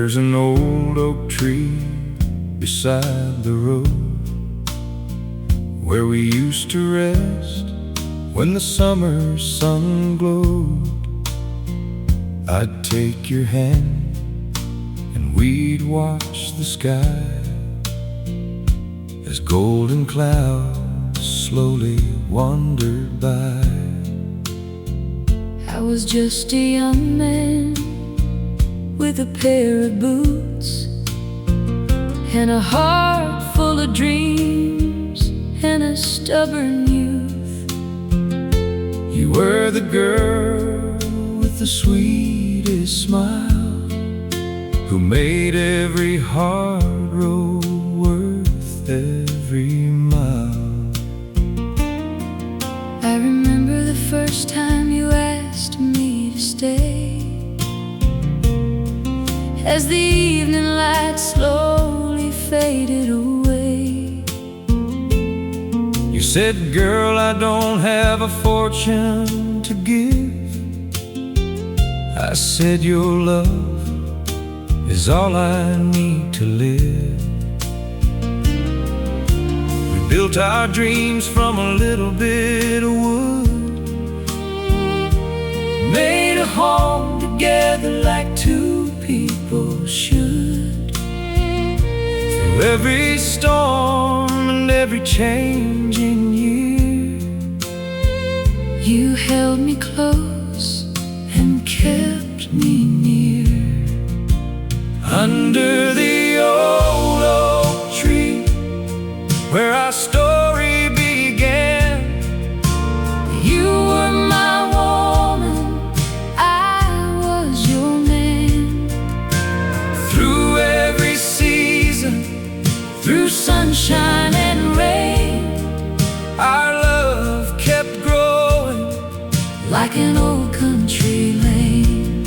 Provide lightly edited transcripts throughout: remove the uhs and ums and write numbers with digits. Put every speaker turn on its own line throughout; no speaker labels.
There's an old oak tree beside the road where we used to rest when the summer sun glowed. I'd take your hand and we'd watch the sky as golden clouds slowly wandered by.
I was just a young man with a pair of boots and a heart full of dreams and a stubborn youth.
You were the girl with the sweetest smile who made every hard road worth every mile.
I remember the first time you asked me to stay, as the evening light slowly faded away.
You said, girl, I don't have a fortune to give. I said, your love is all I need to live. We built our dreams from a little bit of wood, made a home together like two people should. Through every storm and every changing year,
you held me close and kept me near.
Under the old oak tree where our story began,
you were my woman, I was your man.
through every season,
Through sunshine and rain,
our love kept growing
like an old country lane.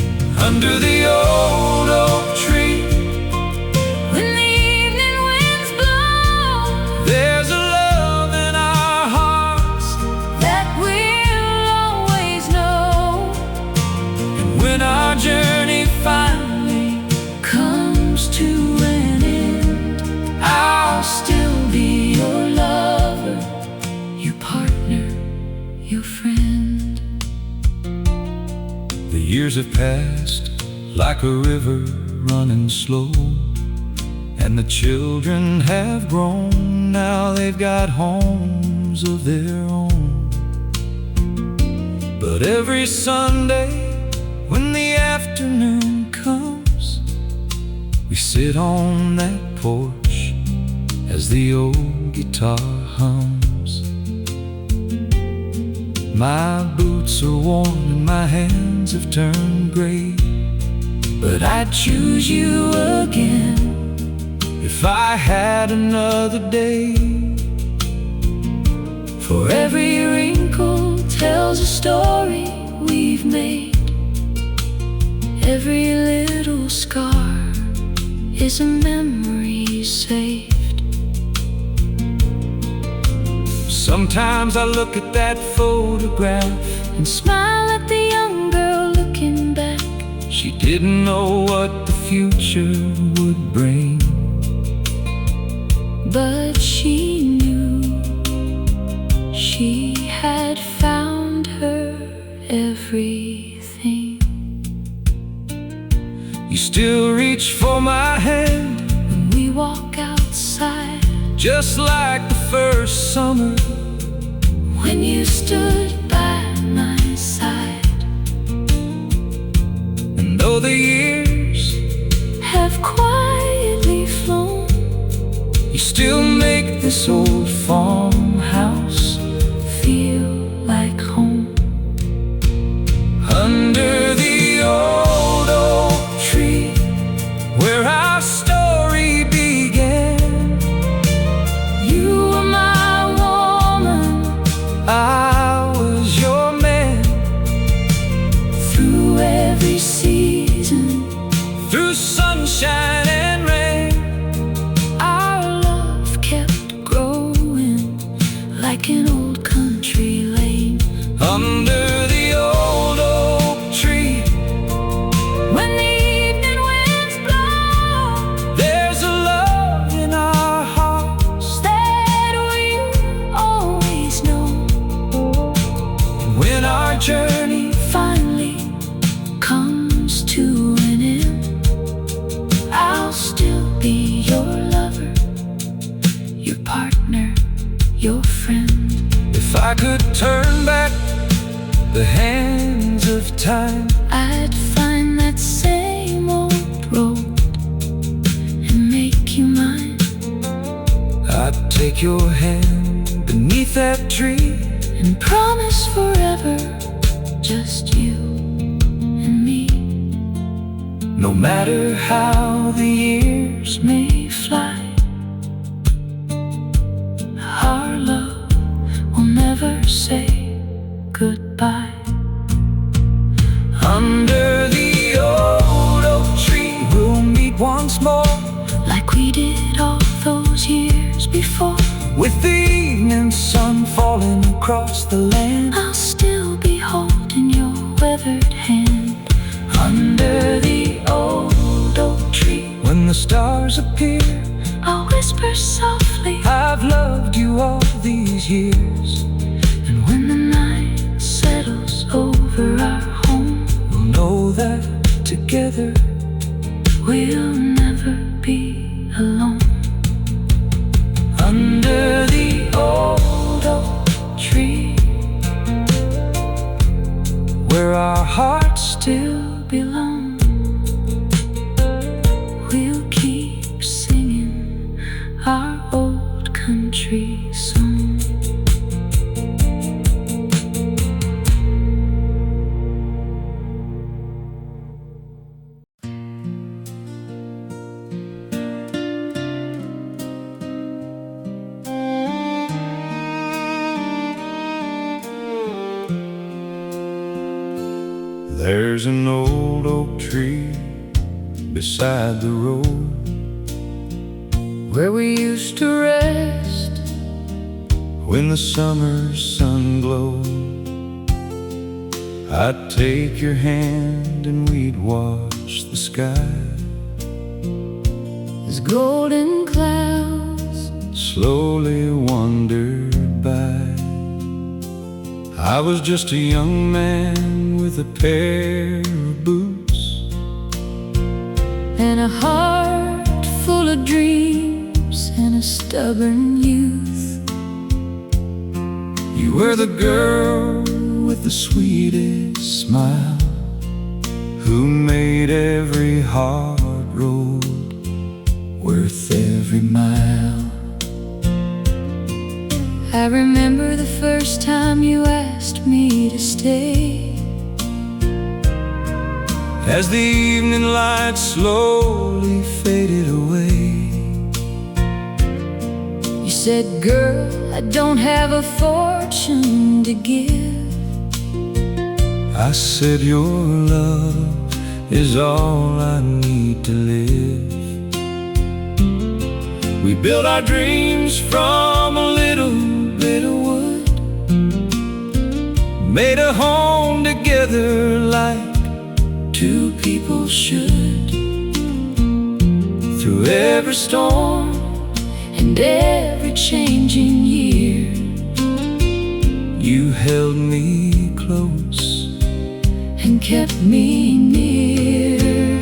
under the old oak tree.
When the evening winds blow,
There's a love in our hearts,
that we'll always know.
and when our journey finally
Comes to an end,
I'll
still be your lover, your partner, your friend.
The years have passed like a river running slow, and the children have grown, now they've got homes of their own. But every Sunday when the afternoon comes, we sit on that porch as the old guitar hums. My boots are worn and my hands have turned gray, but I'd choose you again if I had another day.
For every wrinkle tells a story we've made. Every little scar is a memory saved.
Sometimes I look at that photograph
And smile at the young girl looking back.
She didn't know what the future would bring,
But she knew she had found her everything.
you still reach for my hand,
When we walk outside,
just like the first summer,
when you stood by my side.
and though the years
Have quietly flown,
you still make this old farmhouse
feel like home.
under the old oak tree where our story began.
You were my woman,
I was your man.
through every season,
Through sunshine and rain,
our love kept growing like an old country lane.
under the old oak tree
When the evening winds blow,
I could turn back the hands of time,
I'd find that same old road and make you mine.
I'd take your hand beneath that tree
And promise forever, just you and me.
no matter how the years may fly.
Our love will never say goodbye.
Under the old oak tree we'll meet once more,
Like we did all those years before.
with the evening sun falling across the land.
I'll still be holding your weathered hand.
Under the old oak tree, when the stars appear,
I'll whisper softly,
I've loved you all these years.
and when the night settles over our home,
We'll know that together
we'll never be alone.
under the old oak tree, where our hearts still
Belong. We'll keep singing our old country song.
There's an old oak tree beside the road,
Where we used to rest
when the summer sun glowed. I'd take your hand and we'd watch the sky
as golden clouds
slowly wandered by. I was just a young man with a pair of boots
and a heart full of dreams and a stubborn youth.
You were the girl with the sweetest smile, who made every hard road worth every mile.
I remember the first time you asked me to stay,
as the evening light slowly faded away.
You said, girl, I don't have a fortune to give.
I said your love is all I need to live. We built our dreams from a little bit of wood, made a home together like two people should. Through every storm
And every changing year,
you held me close
and kept me near.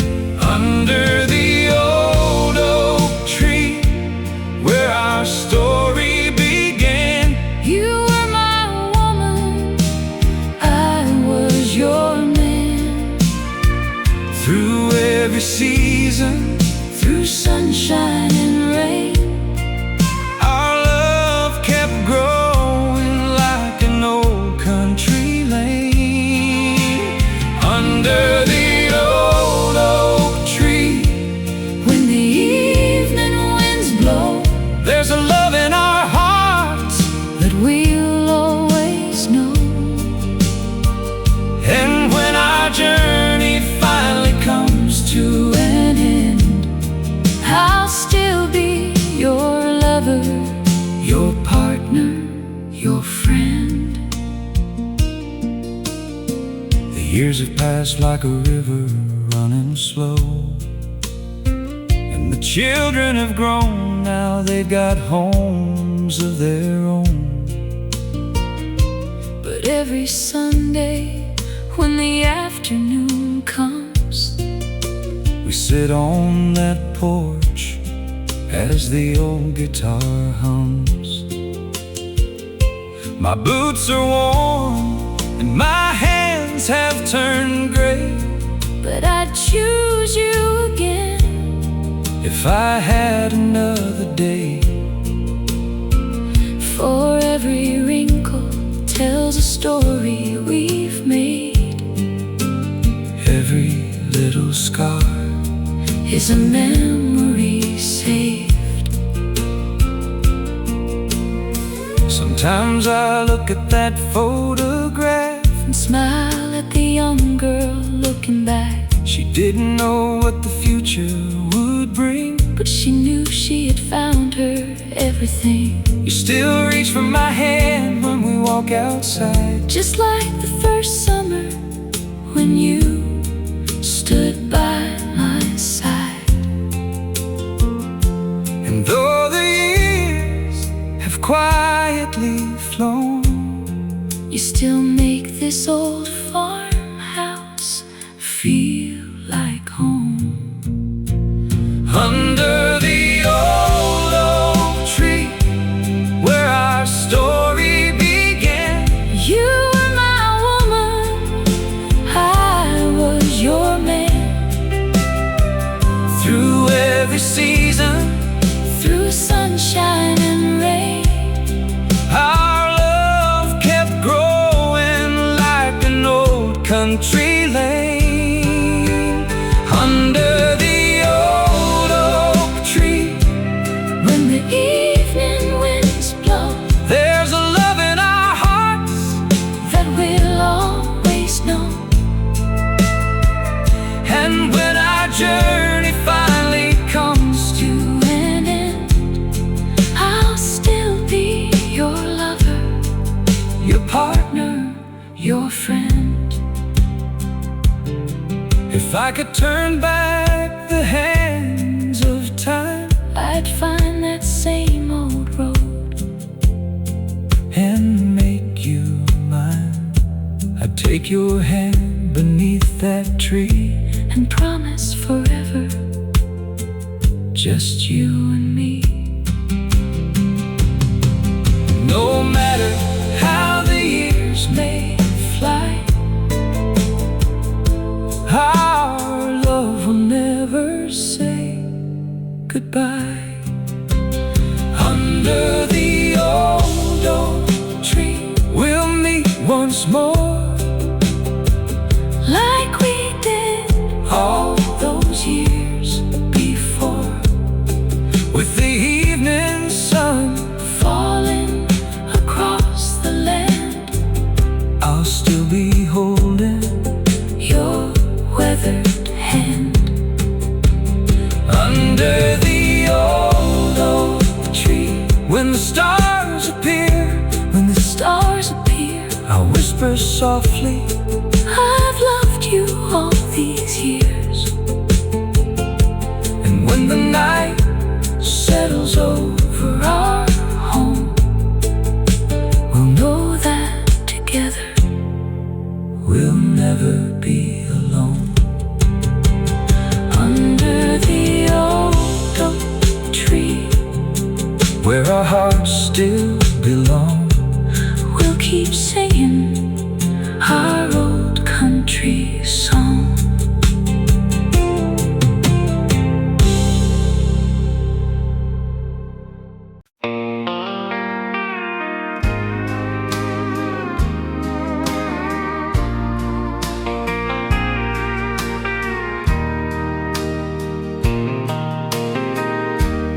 under the old oak tree, where our story began.
You were my woman, I was your man.
Through every season,
Through sunshine and rain,
our love kept growing like an old country lane. Under the old oak tree,
when the evening winds blow,
there's a love in our hearts,
that we'll always know.
and when our journey finally comes to an end,
I'll still be your lover,
your
partner, your friend.
The years have passed like a river running slow, and the children have grown, now they've got homes of their own.
But every Sunday, when the afternoon comes,
We sit on that porch as the old guitar hums. My boots are worn and my hands have turned gray,
but I'd choose you again
if I had another day.
For every wrinkle tells a story we've made.
Every little scar
is a memory saved.
Sometimes I look at that photograph
and smile at the young girl looking back.
She didn't know what the future would bring,
but she knew she had found her everything.
You still reach for my hand when we walk outside,
just like the first summer when you stood by my side.
And though the years have quietly flown,
you still make this old farmhouse feel like home.
Under the old oak tree where our story began,
you were my woman, I was your man.
Through every season,
through sunshine and rain,
our love kept growing like an old country lane. Under the old oak tree,
when the evening winds blow,
there's a love in our hearts
that we'll always know.
And when our journey finally comes to
an end, I'll still be your lover,
your partner,
your friend.
if I could turn back the hands of time,
I'd find that same old road
and make you mine. I'd take your hand beneath that tree
and promise forever,
just you and me. No matter how the years may fly, our love will never say goodbye. Under the old oak tree, we'll meet once more,
like we did
all
those years before,
with the evening sun
falling across the land.
I'll still be holding
your weathered hand.
under the old oak tree. When the stars appear,
When the stars appear,
I'll whisper softly,
I've loved you all these years.
and when the night
Settles over our home, we'll know that together
we'll never be alone.
under the old oak tree,
Where our hearts still belong,
we'll keep singing our old country song.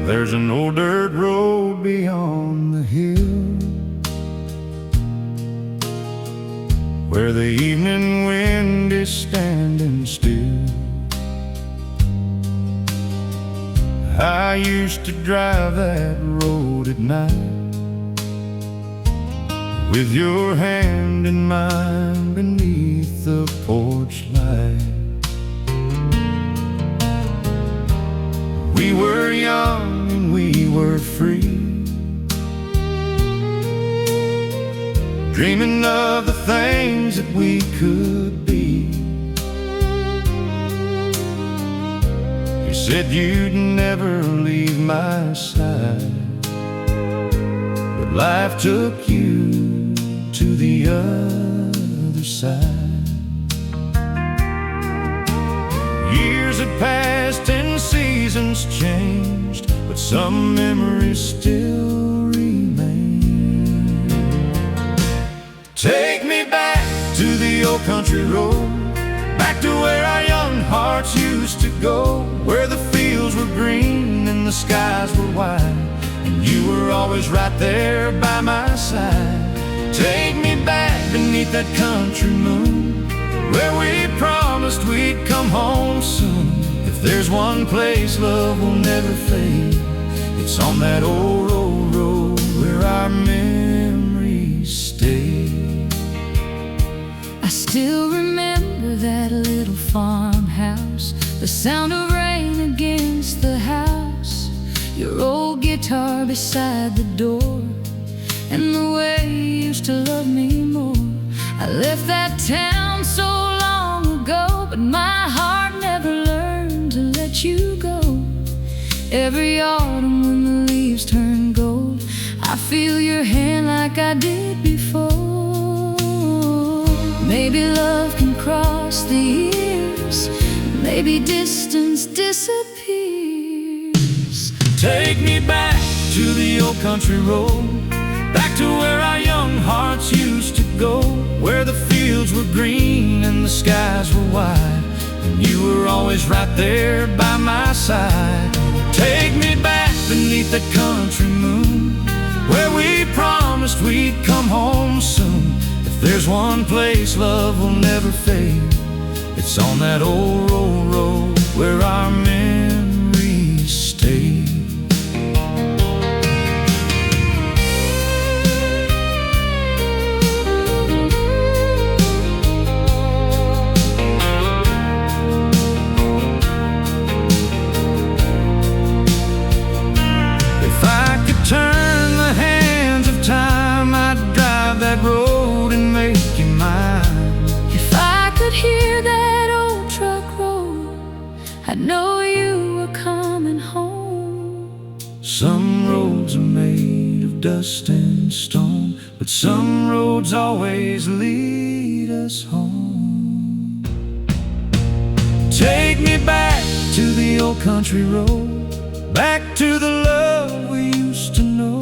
there's an old dirt road beyond the hill, where the evening wind is standing still. I used to drive that road at night, with your hand in mine beneath the porch light. We were young and we were free, dreaming of the things that we could be. You said you'd never leave my side, but life took you the other side. Years had passed and seasons changed, but some memories still remain. Take me back to the old country road, back to where our young hearts used to go, where the fields were green and the skies were wide, and you were always right there by my side. Take me back beneath that country moon, where we promised we'd come home soon. If there's one place love will never fade, it's on that old road where our memories stay.
I still remember that little farmhouse, the sound of rain against the house, your old guitar beside the door, and the way you used to love me more. I left that town so long ago, but my heart never learned to let you go. Every autumn when the leaves turn gold, I feel your hand like I did before. Maybe love can cross the years, maybe distance disappears.
Take me back to the old country road, back to where our young hearts used to go, where the fields were green and the skies were wide, and you were always right there by my side. Take me back beneath that country moon, where we promised we'd come home soon. If there's one place love will never fade, it's on that old road where our memories stay. Turn the hands of time, I'd drive that road and make you mine.
If I could hear that old truck roll, I'd know you were coming home.
Some roads are made of dust and stone, but some roads always lead us home. Take me back to the old country road, back to the love we used to know.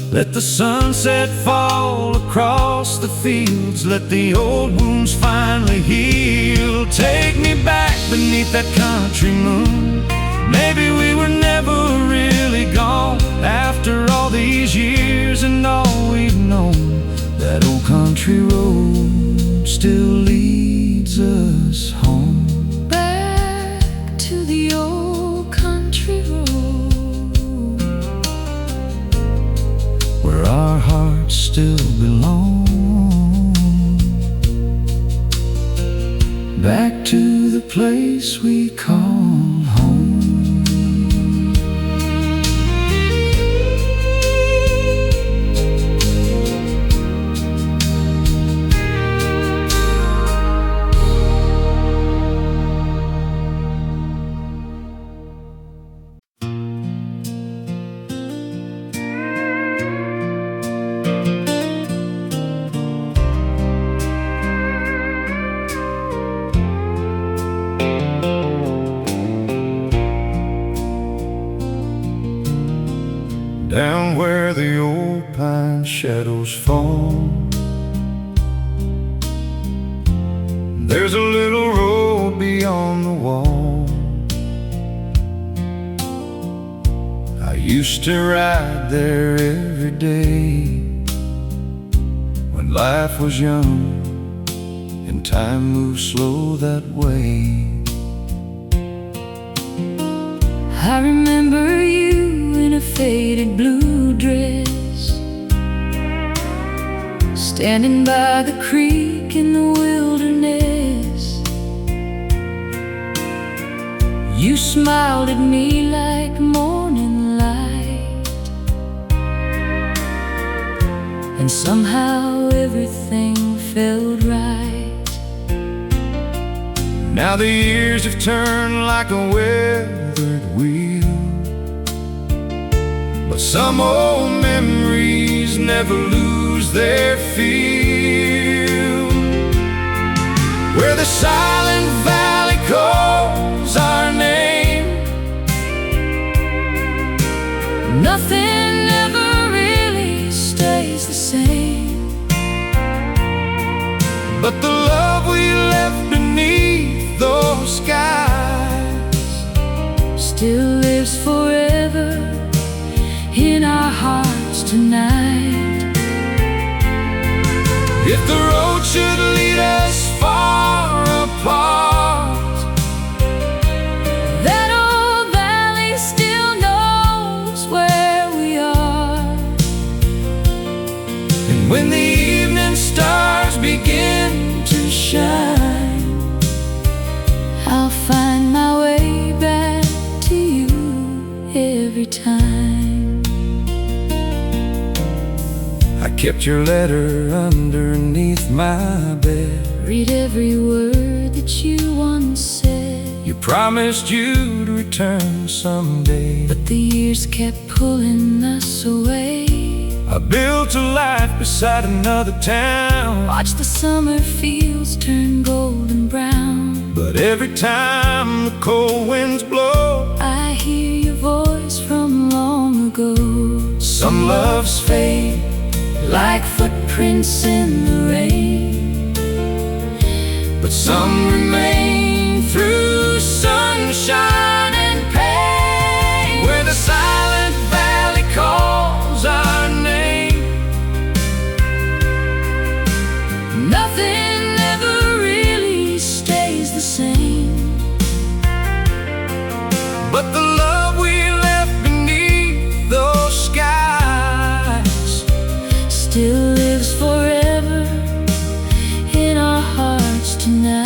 Let the sunset fall across the fields, let the old wounds finally heal. Take me back beneath that country moon, maybe we were never really gone. After all these years and all we've known, that old country road still leads us home.
Back to the old country road,
where our hearts still belong. Back to the place we call home. Down where the old pine shadows fall, there's a little road beyond the wall. I used to ride there every day when life was young and time moved slow that way.
I remember you in a faded blue dress, standing by the creek in the wilderness. You smiled at me like morning light, and somehow everything felt right.
Now the years have turned like a weathered wheel, but some old memories never lose their feel. Where the silent valley calls our name,
nothing ever really stays the same,
but the love we left beneath those skies
still lives forever in our hearts tonight.
If the road should lead us far apart,
that old valley still knows where we are.
and when the evening stars begin to shine,
I'll find my way back to you every time.
I kept your letter underneath my bed.
Read every word that you once said,
You promised you'd return someday,
but the years kept pulling us away.
I built a life beside another town,
Watch the summer fields turn golden brown,
but every time the cold winds blow,
I hear your voice from long ago.
some loves fade
Like footprints in the rain,
but some remain through sunshine and pain. Where the silent valley calls our name,
nothing ever really stays the same,
but the love we left beneath those skies
still lives forever in our hearts tonight.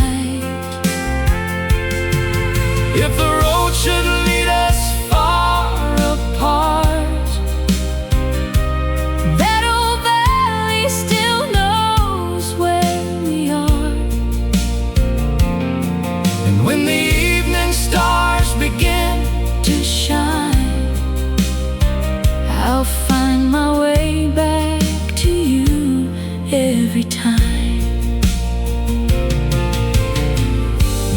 If the road should lead us far apart,
That old valley still knows where we are.
and when the evening stars begin
To shine, I'll find my way back to you every time.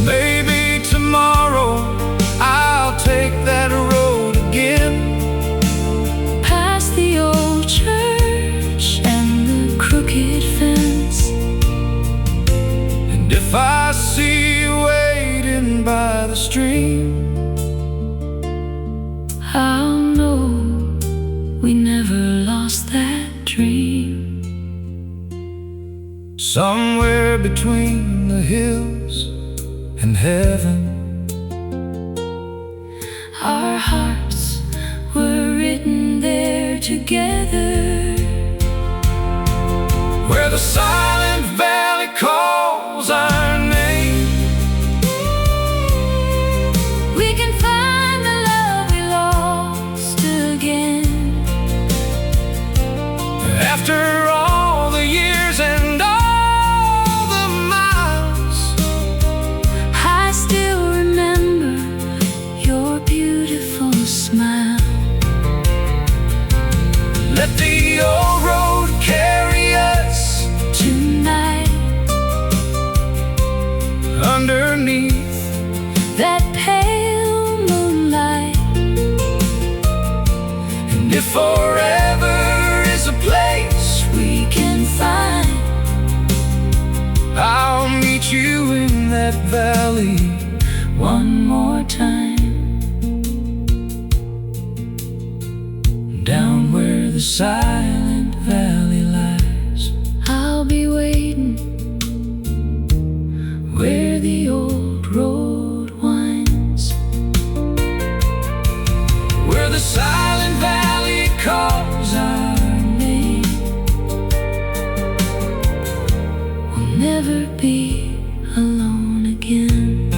maybe tomorrow I'll take that road again,
Past the old church and the crooked fence,
and if I see you waiting by the stream,
I'll know we never lost that dream.
somewhere between the hills and heaven,
Our hearts were written there together.
where the silent valley calls our name,
We can find the love we lost again.
after all the years and all the miles.
I still remember your beautiful smile.
Let the old road carry us
Tonight,
underneath
that pale moonlight,
and if forever is a place we can find, I'll meet you in that valley
one more time,
down where the silent valley lies.
I'll be waiting where the old road winds,
Where the silent valley calls our name,
we'll never be alone again.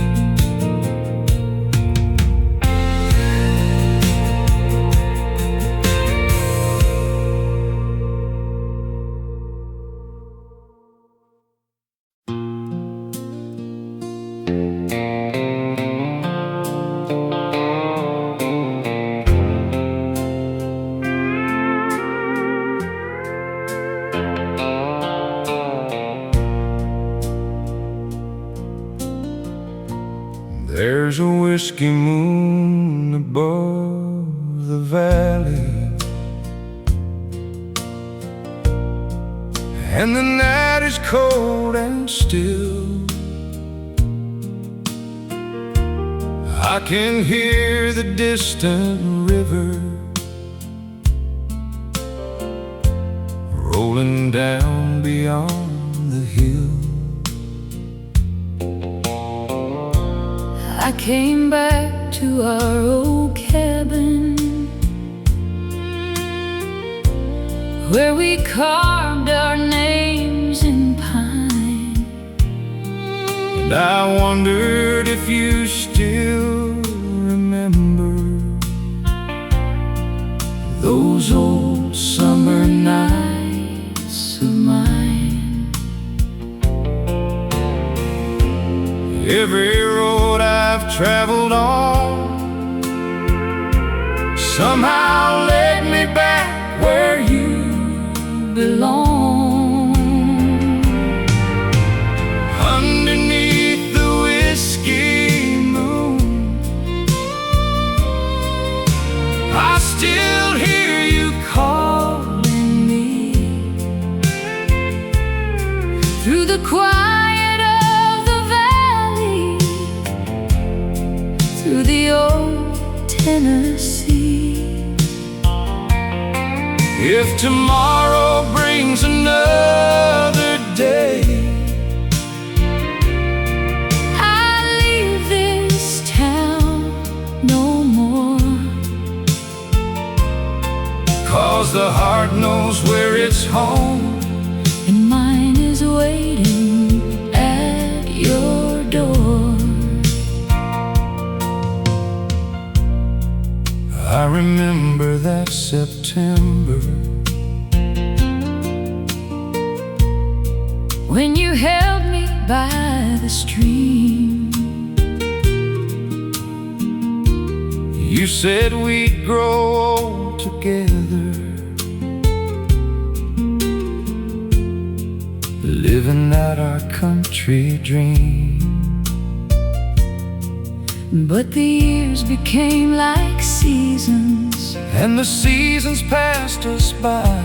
There's a whiskey moon above the valley, and the night is cold and still. I can hear the distant river rolling down beyond the hill.
I came back to our old cabin, where we carved our names in pine.
And I wondered if you still remember those old summer nights of mine. Every road I've traveled on somehow led me back where you belong. Underneath the whiskey moon, I still hear you calling me
Through the quiet of the valley, through the old Tennessee.
If tomorrow brings another day,
I'll leave this town no more,
'cause the heart knows where it's home,
and mine is waiting at your door.
I remember that September
when you held me by the stream.
You said we'd grow old together, living out our country dream.
But the years became like seasons,
and the seasons passed us by.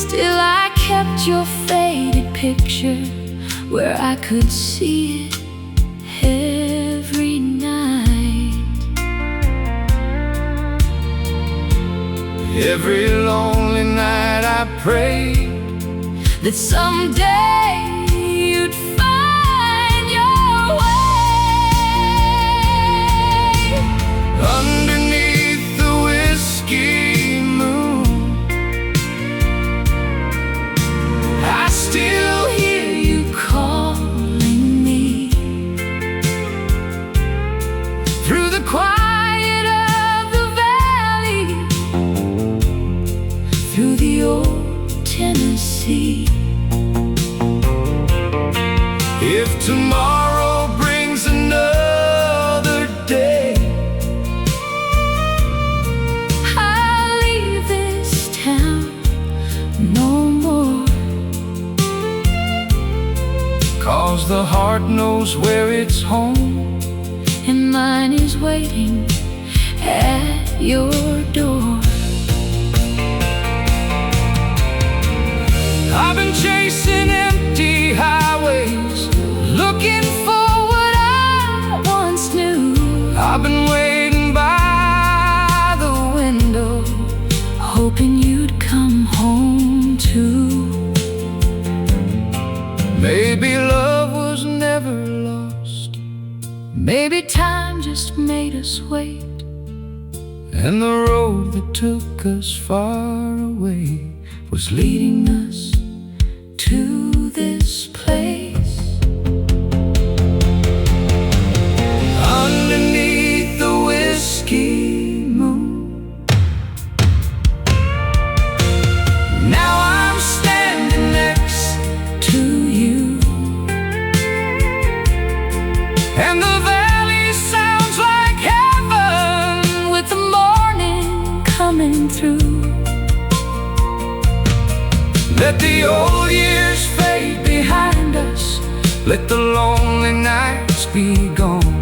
still I kept your faded picture where I could see it every night.
Every lonely night I prayed
that someday you'd find your way.
underneath the whiskey moon. I still
Hear you calling me
through the
quiet of the valley, through the old Tennessee.
If tomorrow brings another day,
I'll leave this town no more,
'cause the heart knows where it's home,
and mine is waiting at your door.
I've been chasing empty highways, looking for what I once knew. I've been waiting by the window,
Hoping you'd come home too.
maybe love was never lost,
Maybe time just made us wait,
and the road that took us far away was leading us
to this place.
underneath the whiskey moon. Now I'm standing next
To you,
and the valley sounds like heaven
with the morning coming through.
Let the old years fade behind us, let the lonely nights be gone.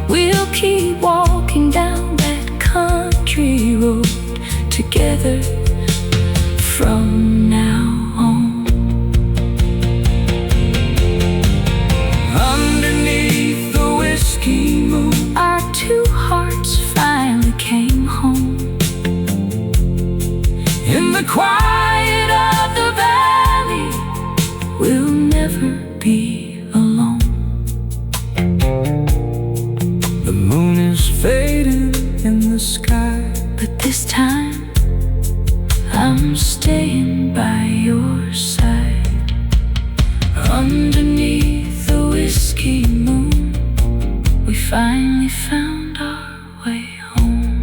We'll keep walking down that country road together from now on. Underneath the whiskey moon, our two hearts finally came home. In the quiet of the valley, we'll never be alone. The moon is fading in the sky, but this time I'm staying by your side. Underneath the whiskey moon, we finally found our way home.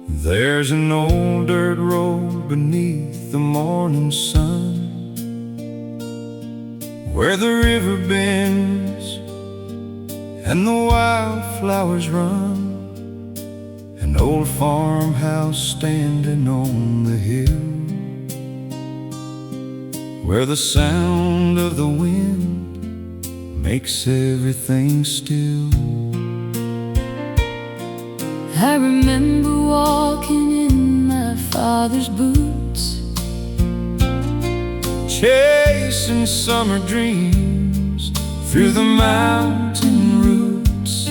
There's an old dirt road beneath the morning sun, where the river bends and the wildflowers run. An old farmhouse standing on the hill, where the sound of the wind makes everything still.
I remember walking in my father's boots,
chasing summer dreams through the mountain roots.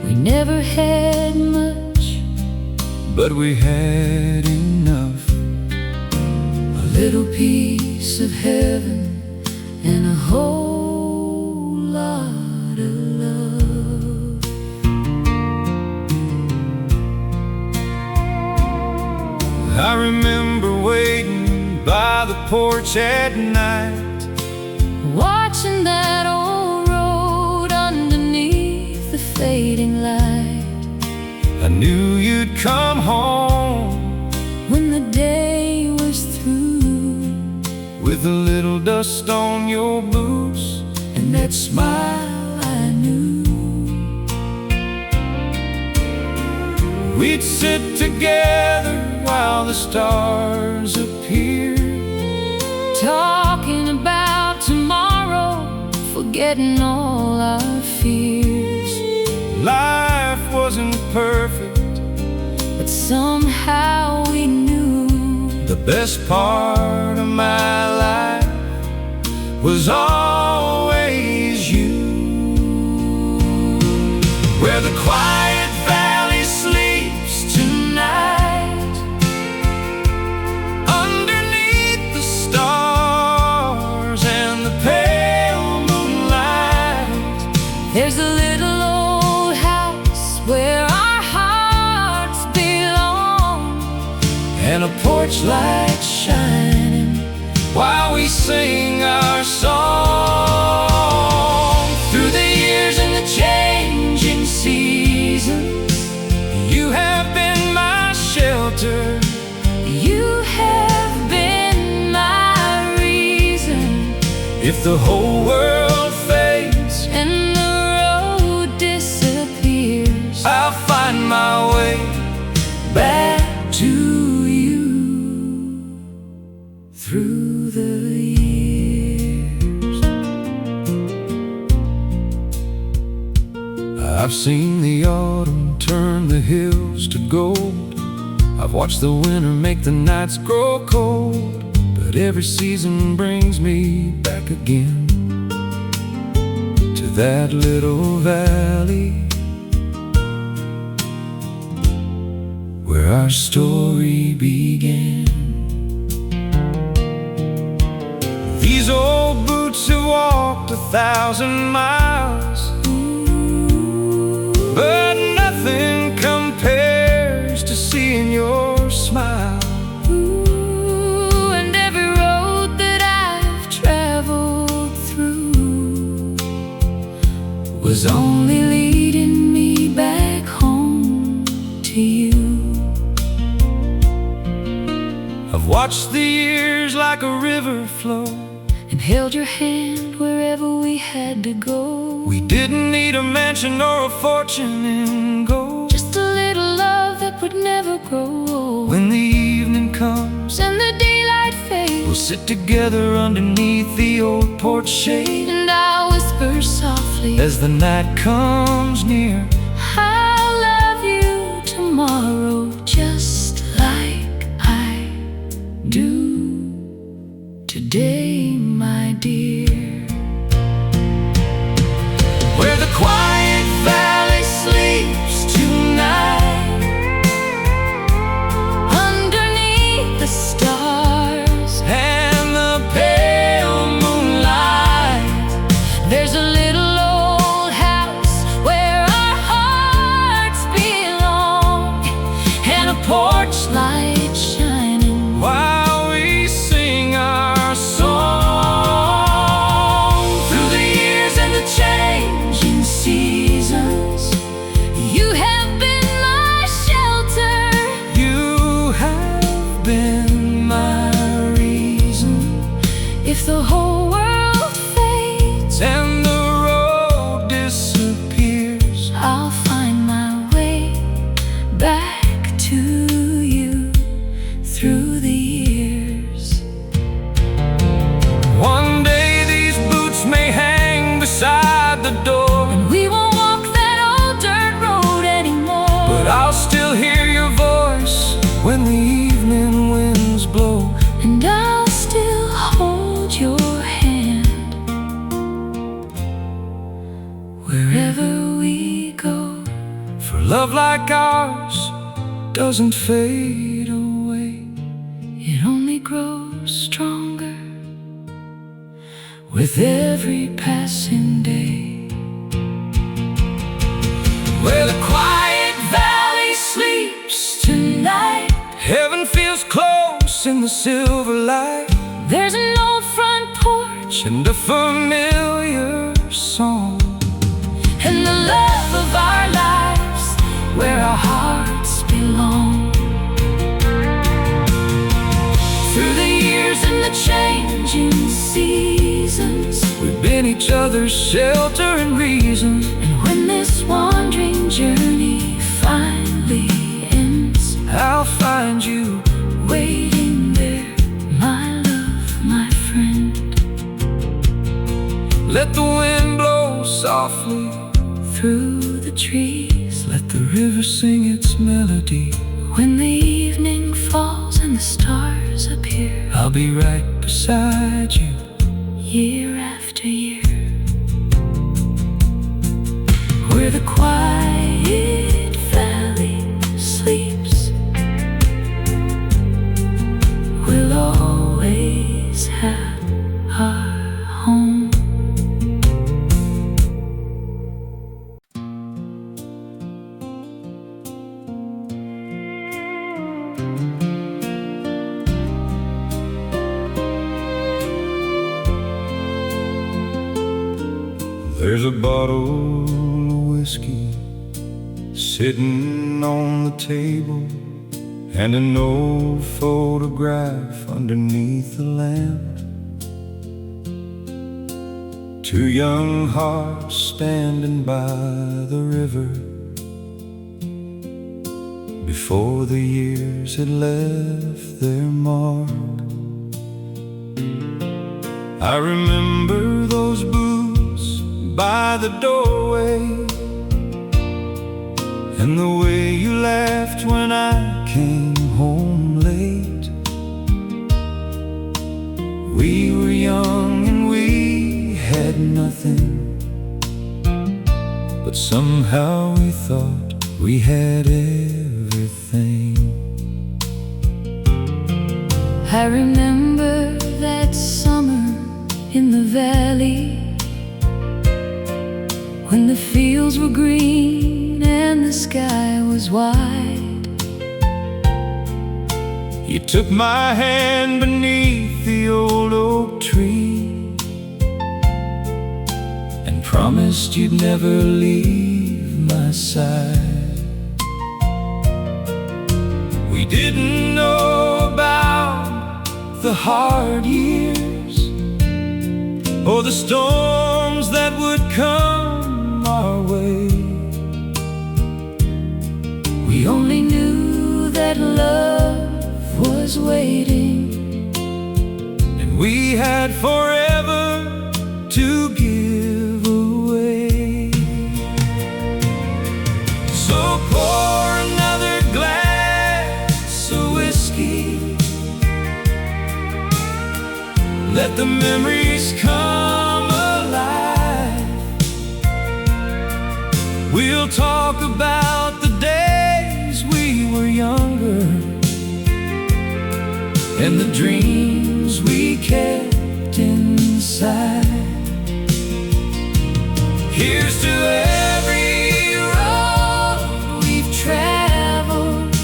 we never had much,
But we had enough.
a little piece of heaven and a whole lot of love.
I remember waiting by the porch at night,
Watching that old road underneath the fading light.
I knew you'd come home
When the day was through,
with a little dust on your boots
and that smile I knew.
we'd sit together while the stars appeared,
Talking about tomorrow, forgetting all our fears.
Life wasn't perfect,
But somehow we knew
the best part of my life was always you. Where the quiet valley sleeps tonight, underneath the stars and the pale moonlight.
there's a little old house where our hearts belong,
And a porch light shining while we sing our song. Through the years and the changing seasons, you have been my shelter.
you have been my reason.
If the whole world fades,
And the road disappears,
I'll find my way
back to you through the years.
I've seen the autumn turn the hills to gold. I've watched the winter make the nights grow cold. But every season brings me back again to that little valley where our story began. These old boots have walked 1,000 miles, but nothing compares to seeing your smile.
Ooh, and every road that I've traveled through was only leading me back home to you.
I've watched the years like a river flow,
And held your hand wherever we had to go.
We didn't need a mansion or a fortune in gold,
just a little love that would never grow old.
When the evening comes
and the daylight fades,
we'll sit together underneath the old porch shade,
and I'll whisper softly
as the night comes near,
I'll love you tomorrow just like I do today, my dear.
Where the quiet valley sleeps tonight,
underneath the stars
and the pale moonlight,
there's a little old house where our hearts belong, and a porch light shining
while we sing our song. Through the years and the changing seasons,
you have been my shelter.
You have been my reason.
If the whole world fades
And the road disappears,
I'll find my way back to you through the years.
one day these boots may hang beside the door,
And we won't walk that old dirt road anymore,
but I'll still hear your voice when the evening winds blow.
and I'll still hold your hand wherever we go.
For love like ours doesn't fade away,
It only grows stronger
with every passing day. Where the quiet valley sleeps tonight, heaven feels close in the silver light,
there's an old front porch
and a familiar song,
and the love of our lives where our hearts belong. Through the years and the changing seasons,
we've been each other's shelter and reason.
and when this wandering journey finally ends,
I'll find you
waiting there, my love, my friend.
Let the wind blow softly
Through the trees,
let the river sing its melody.
when the evening falls and the stars appear,
I'll be right beside you,
year after year. Where the quiet valley sleeps, we'll always have our home.
There's a bottle of whiskey sitting on the table, and an old photograph underneath the lamp. Two young hearts standing by the river before the years had left their mark. I remember those boots by the doorway, and the way you laughed when I came home late. We were young and we had nothing, but somehow we thought we had everything.
I remember that summer in the valley, when the fields were green and the sky was wide.
You took my hand beneath the old oak tree and promised you'd never leave my side. We didn't know about the hard years or the storms that would come our way.
We only knew that love was waiting,
and we had forever to give away. So pour another glass of whiskey, let the memories come alive. We'll talk about the days we were younger, and the dreams we kept inside. Here's to every road we've traveled,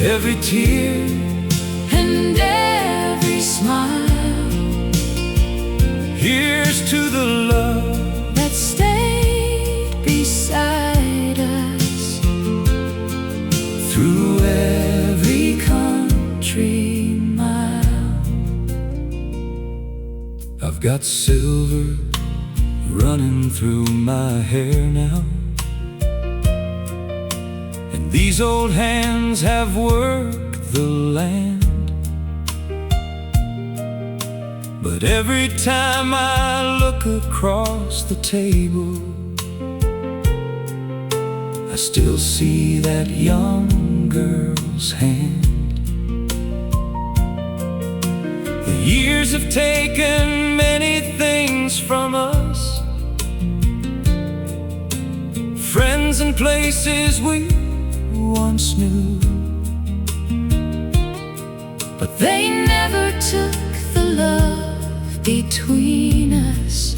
every tear and every smile. Here's to the love
that stayed beside us
through every country mile. I've got silver running through my hair now, and these old hands have worked the land. But every time I look across the table, I still see that young girl's hand. The years have taken many things from us, friends and places we once knew,
but they never took the love between us,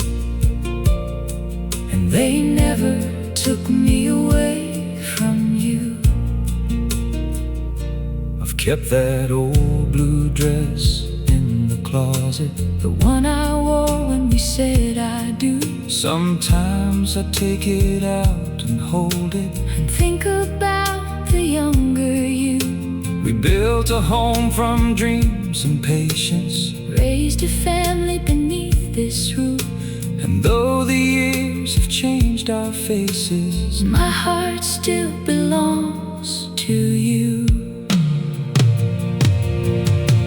and they never took me away from you.
I've kept that old blue dress in the closet,
the one I wore when we said I do.
Sometimes I take it out and hold it
and think about the younger you.
We built a home from dreams and patience,
raised a family beneath this roof,
and though the years have changed our faces,
my heart still belongs to you.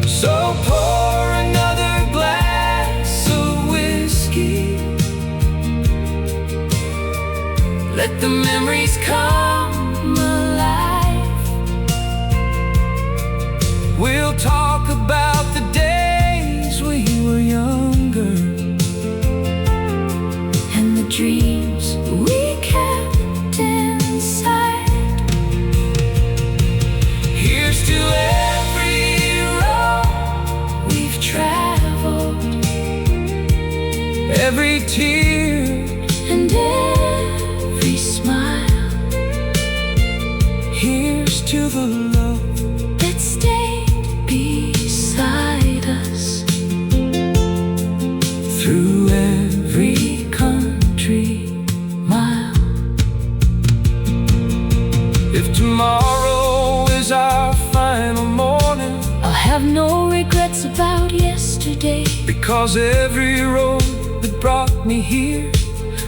So pour another glass of whiskey, let the memories come alive. We'll talk about the days we were younger,
and the dreams we kept inside.
Here's to every road we've traveled, every tear
and every smile.
Here's to the love
that stayed beside us
through every country mile. If tomorrow is our final morning,
I'll have no regrets about yesterday,
because every road that brought me here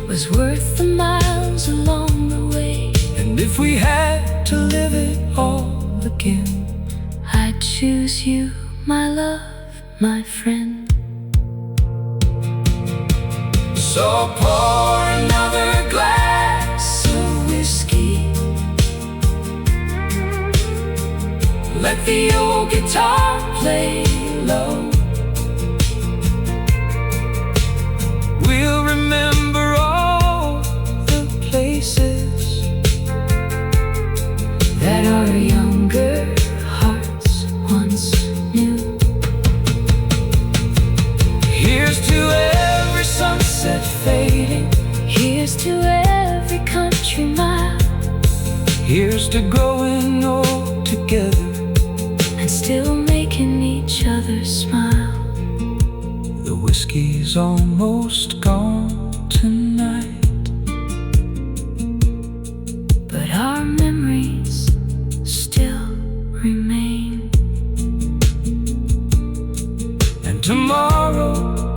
was worth the miles along the way.
And if we had to live it all again,
I'd choose you, my love, my friend.
so pour another glass of whiskey, let the old guitar play low. We'll remember all the places
that our younger hearts once knew.
Here's to every sunset fading,
Here's to every country mile,
here's to growing old together
and still making each other smile.
The whiskey's almost gone tonight,
but our memories still remain.
and tomorrow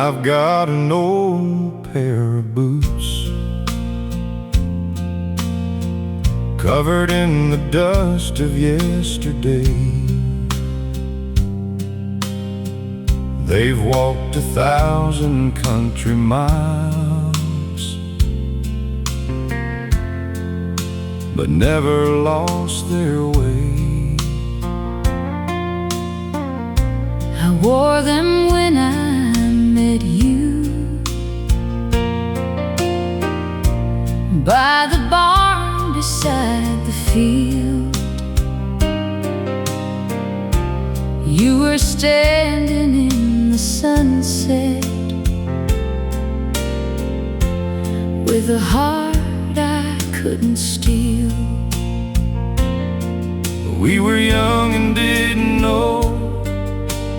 I've got an old pair of boots covered in the dust of yesterday. They've walked 1,000 country miles, but never lost their way.
I wore them when I met you by the barn beside the field. You were standing in the sunset with a heart I couldn't steal.
We were young and didn't know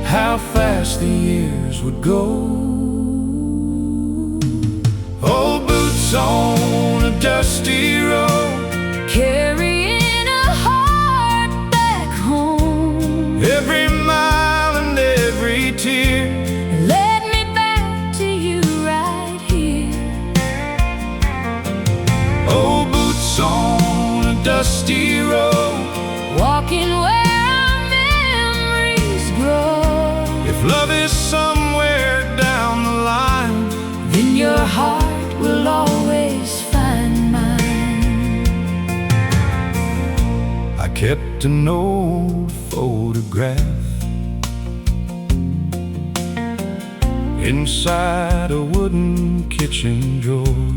how fast the years would go. Old boots on a dusty road,
carrying a heart back home.
Every mile and every tear
led me back to you right here.
Old boots on a dusty road,
walking where our memories grow.
If love is somewhere down the line,
then your heart will always find mine.
I kept an old photograph inside a wooden kitchen drawer.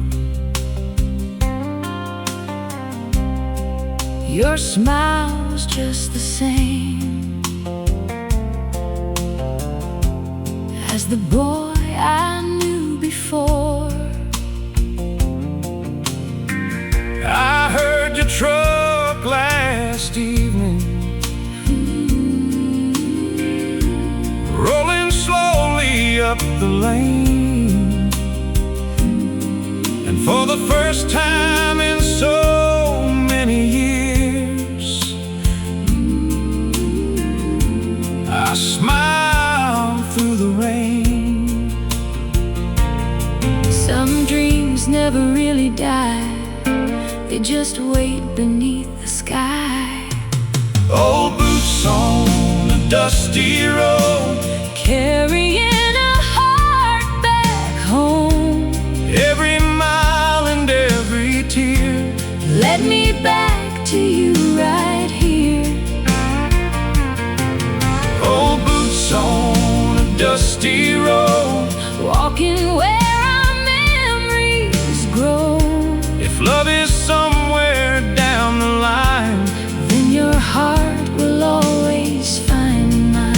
Your smile's just the same as the boy I knew before.
I heard your truck last evening, rolling slowly up the lane. And for the first time in so many years, I smiled through the rain.
Some dreams never really die, they just wait beneath the sky.
Old boots on a dusty road,
carrying a heart back home.
Every mile and every tear
led me back to you right here.
Old boots on a dusty road,
walking where our memories grow.
If love is somewhere down the line,
then your heart will always find mine.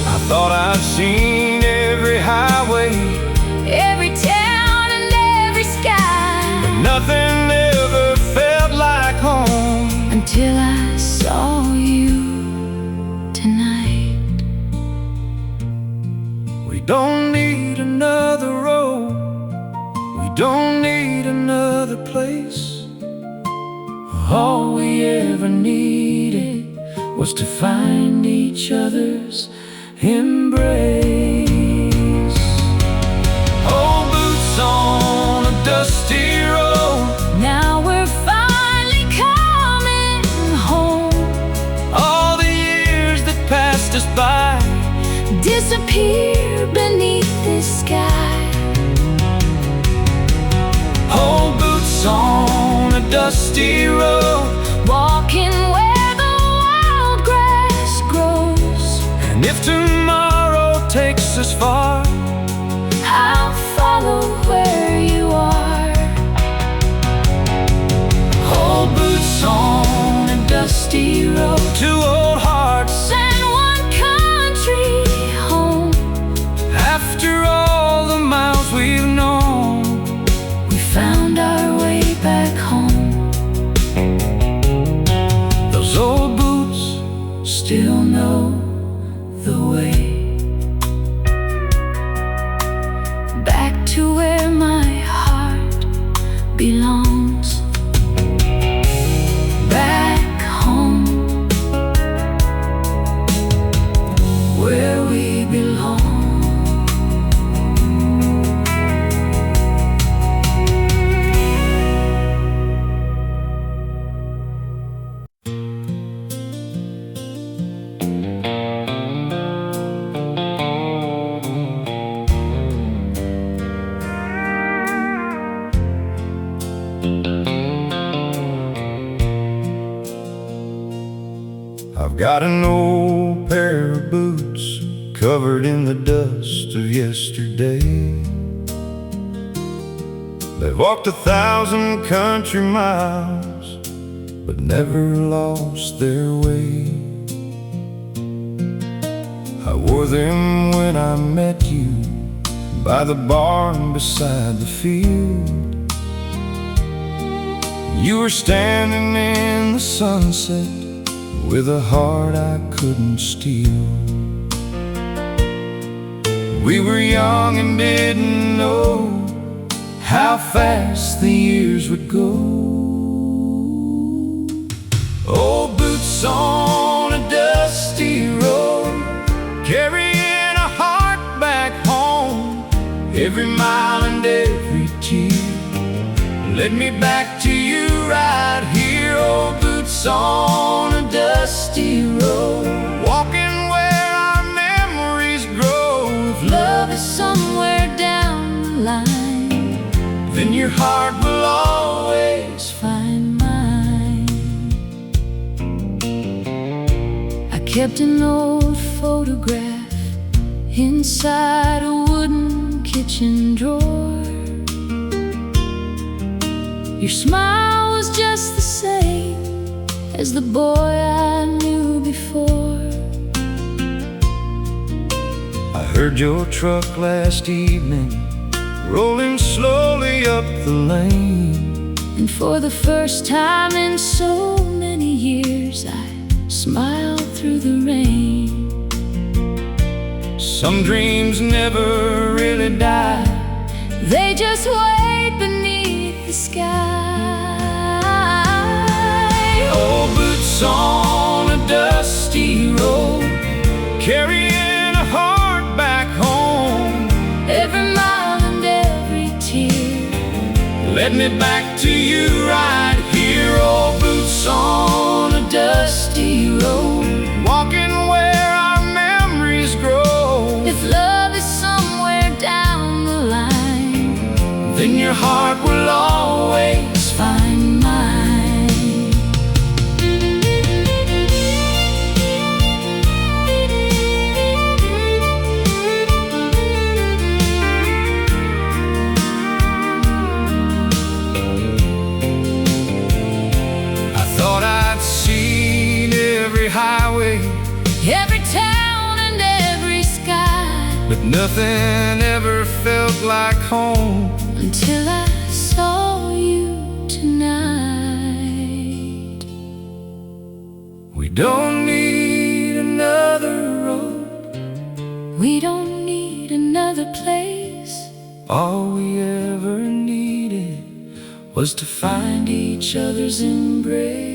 I thought I'd seen every highway,
every town and every sky,
but nothing ever felt like home
until I saw you tonight.
We don't need another road, we don't need another place. All we ever needed was to find each other's embrace. Old boots on a dusty road,
now we're finally coming home.
all the years that passed us by
disappear beneath this sky.
Old boots on a dusty road,
walking where the wild grass grows.
and if tomorrow takes us far,
I'll follow where you are.
old boots on a dusty road, two old hearts
and one country home.
after all the miles we've known.
We found our way back home.
Those old boots
Still know the way. belongs. Back home, where we belong.
I've got an old pair of boots covered in the dust of yesterday. They've walked 1,000 country miles, but never lost their way. I wore them when I met you by the barn beside the field. You were standing in the sunset with a heart I couldn't steal. We were young and didn't know how fast the years would go. Old boots on a dusty road, carrying a heart back home. Every mile and every tear led me back to you right here. Old boots on a dusty road, walking where our memories grow.
If love is somewhere down the line,
then your heart will always
find mine. I kept an old photograph inside a wooden kitchen drawer. Your smile was just the same as the boy I knew before.
I heard your truck last evening rolling slowly up the lane,
and for the first time in so many years I smiled through the rain.
Some dreams never really die,
they just wait beneath the sky.
Old boots on a dusty road, carrying a heart back home.
Every mile and every tear
led me back to you right here. Old boots on a dusty road, walking where our memories grow.
If love is somewhere down the line,
then your heart will always
find mine.
Highway,
every town and every sky,
but nothing ever felt like home
until I saw you tonight.
We don't need another road,
we don't need another place.
All we ever needed was to find each other's embrace.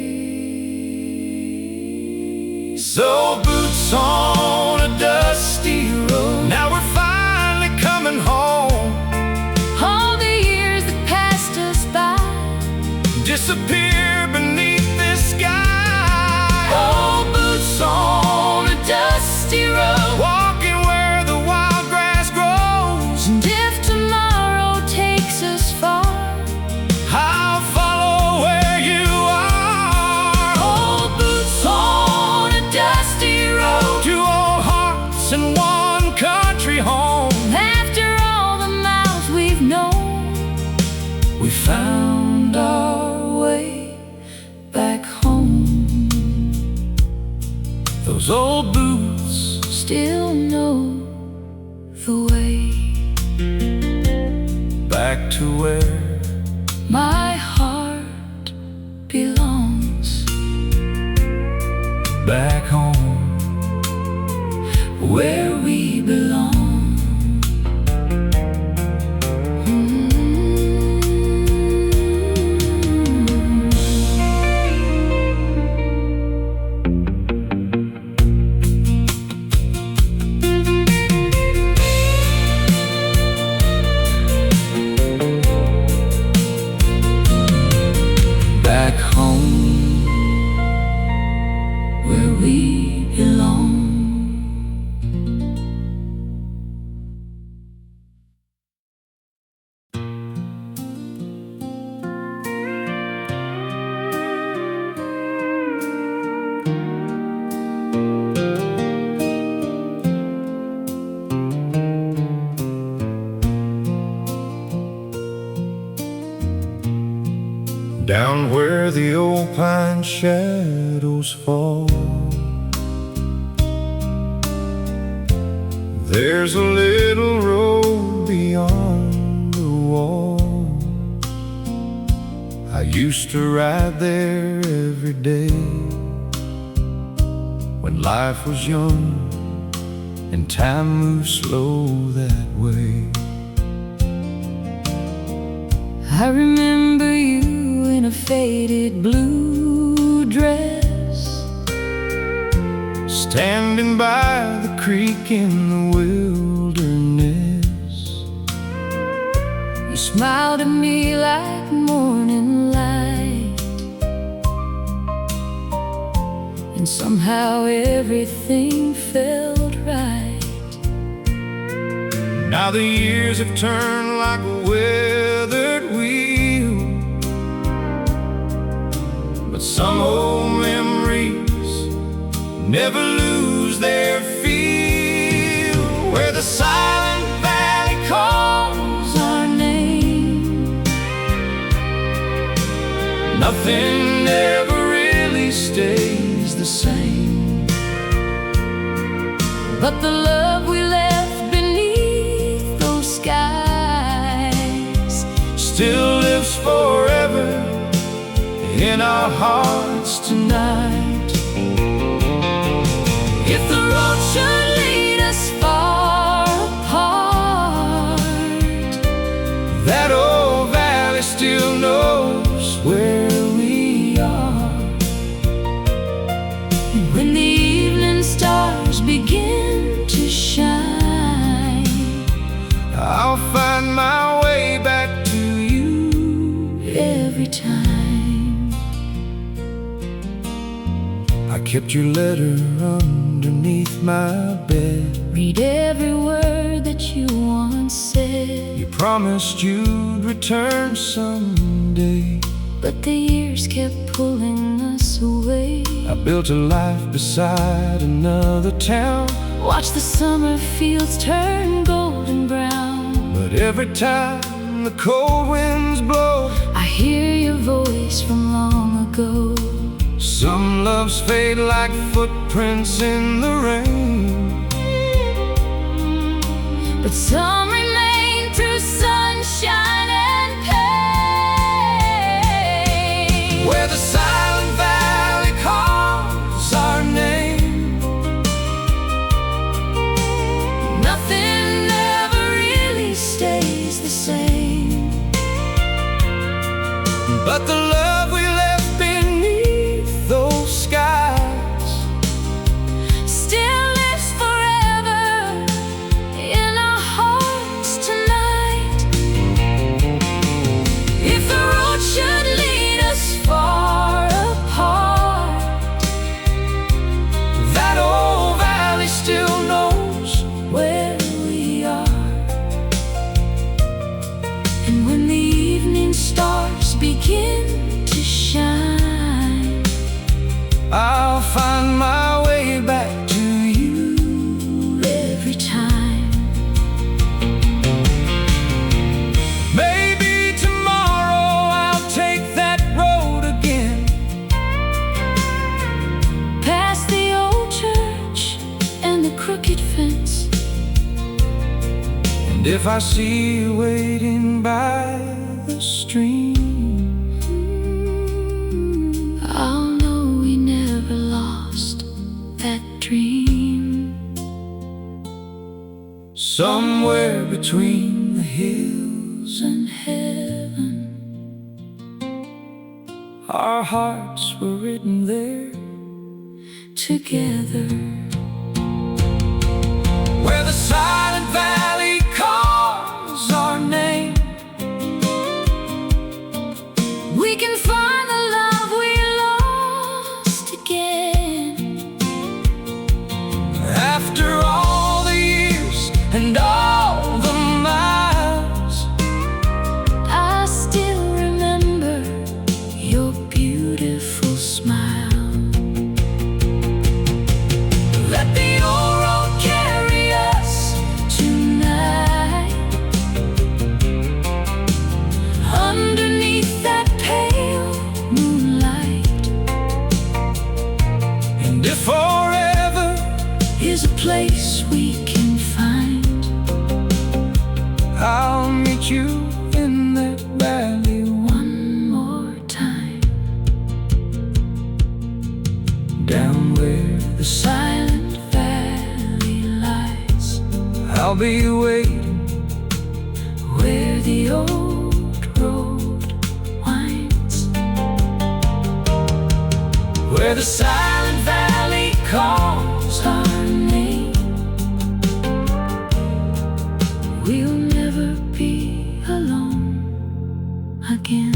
So boots on a dusty road, now we're finally coming home.
All the years that passed us by
disappear beneath this sky. Old boots on a dusty road, walking where the wild grass grows.
And if tomorrow takes us far,
I'll follow where you are. Old boots on a dusty road, 2 old hearts and 1 country home.
after all the miles we've known,
We found our way back home. Those old boots
still know the way
back to where
my heart belongs.
back home,
Where we belong.
down where the old pine shadows fall. There's a little road beyond the wall. I used to ride there every day when life was young and time moved slow that way.
I remember you in a faded blue dress,
standing by the creek in the wilderness.
you smiled at me like morning light, and somehow everything felt right.
Now the years have turned like a weathered wheel, but some old memories never lose their feel. Where the silent valley calls our name, nothing ever really stays the same.
But the love we left beneath those skies
still lives forever in our hearts tonight.
If the road should lead us far apart,
that old valley still knows where we are.
and when the evening stars begin to shine,
I'll find my way back to you
every time.
I kept your letter underneath my bed.
Read every word that you once said,
You promised you'd return someday,
but the years kept pulling us away.
I built a life beside another town,
Watch the summer fields turn golden brown,
but every time the cold winds blow,
I hear your voice from long ago.
some loves fade like footprints in the rain,
But some remain through sunshine and pain.
where the silent valley calls our name,
Nothing ever really stays the same.
but the love we left beneath those skies
Still lives forever in our hearts tonight. If the road should lead us far apart,
that old valley still knows.
where we are. And when the evening stars begin to shine,
I'll find my way back to you
every time.
Maybe tomorrow I'll take that road again,
Past the old church and the crooked fence,
and if I see you waiting by the stream,
I'll know we never lost that dream.
somewhere between the hills
And heaven,
our hearts were written there,
together.
where the silent valley calls our name,
We can find the love we lost again.
after all the years and all the miles.
I still remember your beautiful smile. Let the old road carry us tonight, underneath that pale moonlight. the silent valley lies.
I'll be waiting
where the old road winds,
where the silent valley calls
our name. We'll never be alone again.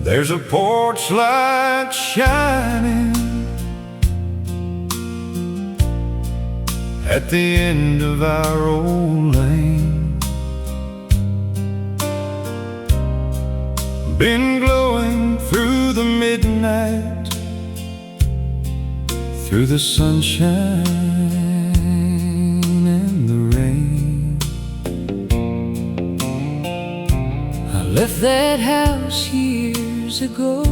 There's a porch light shining at the end of our old lane. Been glowing through the midnight, through the sunshine and the rain.
I left that house years ago,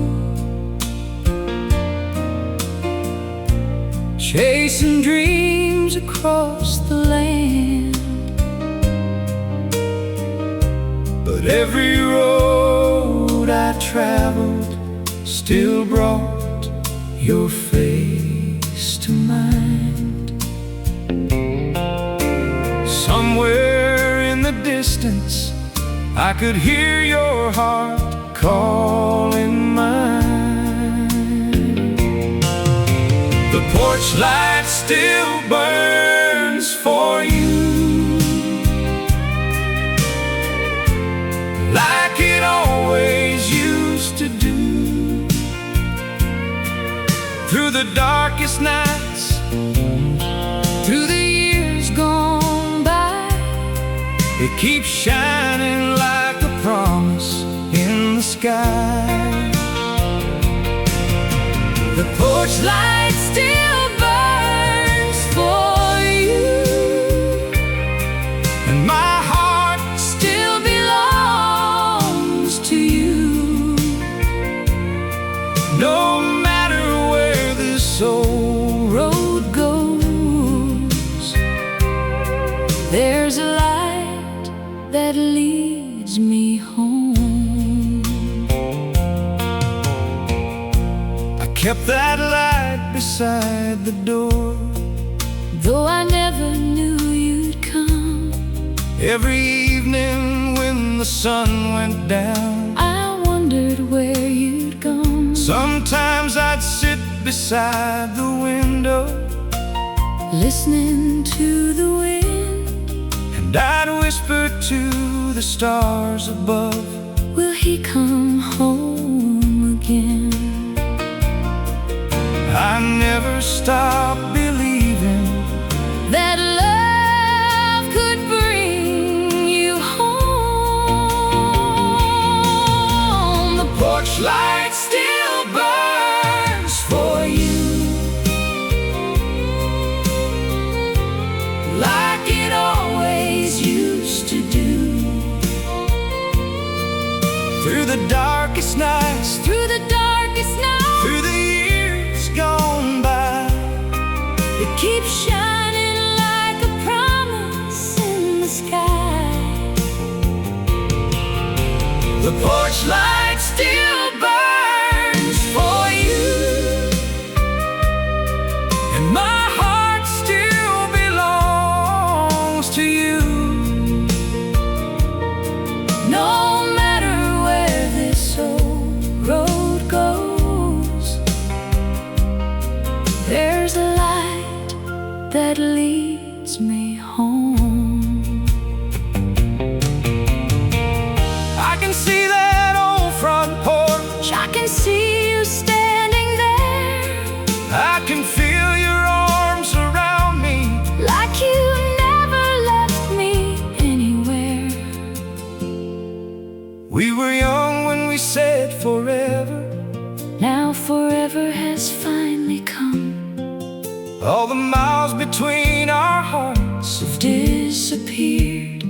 chasing dreams across the land.
But every road I traveled still brought your face to mind. Somewhere in the distance I could hear your heart calling mine. The porch light still burns for you, like it always used to do. Through the darkest nights,
through the years gone by,
it keeps shining like a promise in the sky.
the porch light still burns for you,
and my heart
still belongs to you.
no matter where this old
Road goes, there's a light that leads me home.
I kept that light beside the door,
Though I never knew you'd come,
every evening when the sun went down.
I wondered where you'd gone.
Sometimes I'd sit beside the window,
Listening to the wind,
and I'd whisper to the stars above,
will he come home again?
I never stopped believing
That love could bring you home. The
porch light still burns for you,
like it always used to do.
through the darkest nights,
Through the darkest night,
through the years gone by.
it keeps shining like a promise in the sky.
The porch light still burns for you, and my heart still belongs to you.
No matter where this old road goes, there's a light that leads me home.
I can see that old front porch,
I can see you standing there,
I can feel your arms around me,
like you never left me anywhere.
we were young when we said forever.
Now forever has finally come.
All the miles between our hearts
Have disappeared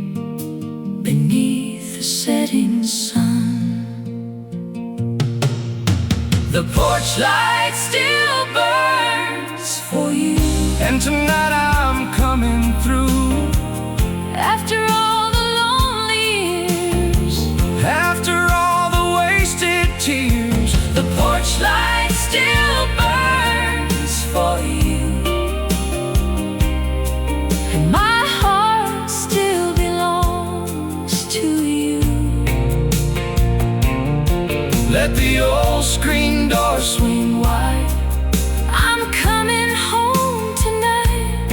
beneath the setting sun. The porch light still burns for you.
And tonight I'm coming through.
After all the lonely years,
After all the wasted tears,
the porch light still burns for you. And my heart still belongs to you.
let the old screen door swing wide.
I'm coming home tonight.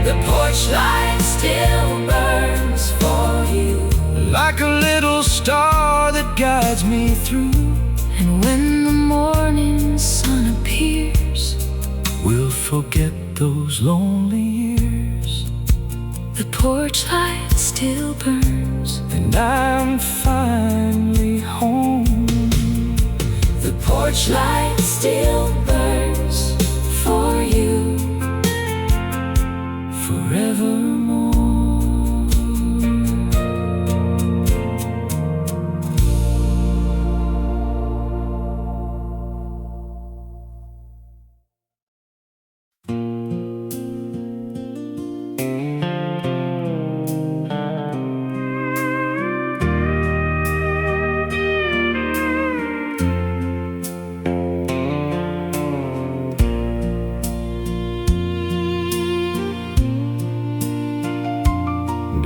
The porch light still burns for you.
Like a little star that guides me through.
And when the morning sun appears,
we'll forget those lonely years.
the porch light still burns.
And I'm finally home.
The porch light still burns for you
Forevermore.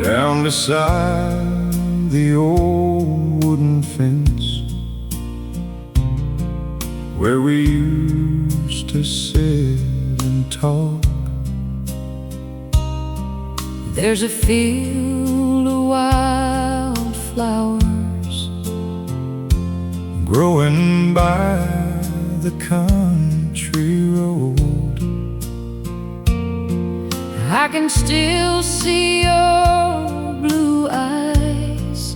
Down beside the old wooden fence, where we used to sit and talk,
there's a field of wildflowers
growing by the country road.
I can still see your blue eyes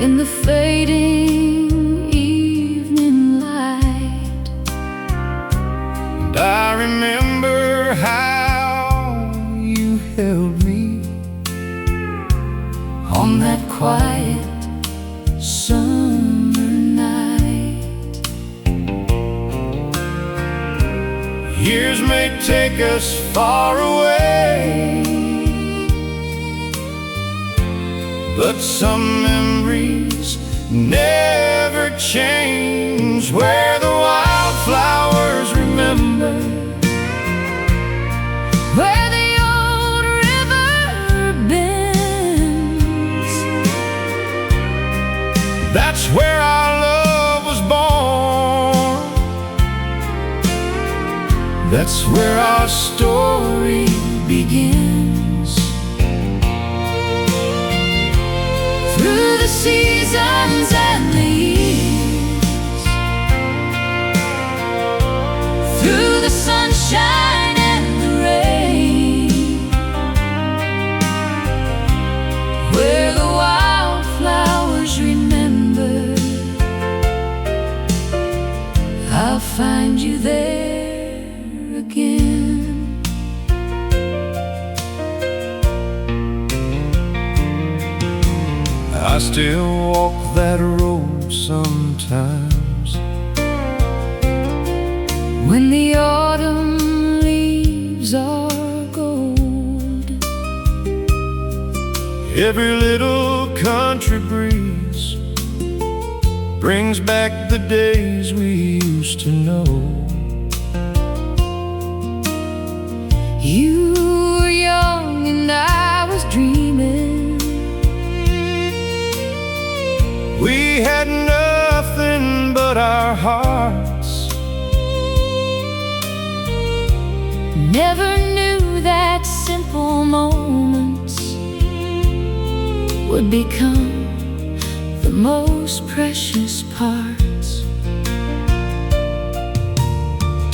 in the fading evening light.
And I remember how you held me
On that quiet summer night.
Years may take us far away, but some memories never change. Where the wildflowers remember,
Where the old river bends,
that's where our love was born. That's where our story begins.
through the seasons and the years, through the sunshine and the rain, where the wildflowers remember, I'll find you there again.
I still walk that road sometimes,
When the autumn leaves are gold,
every little country breeze brings back the days we used to know.
you were young and I was dreaming.
We had nothing but our hearts,
Never knew that simple moments would become the most precious parts.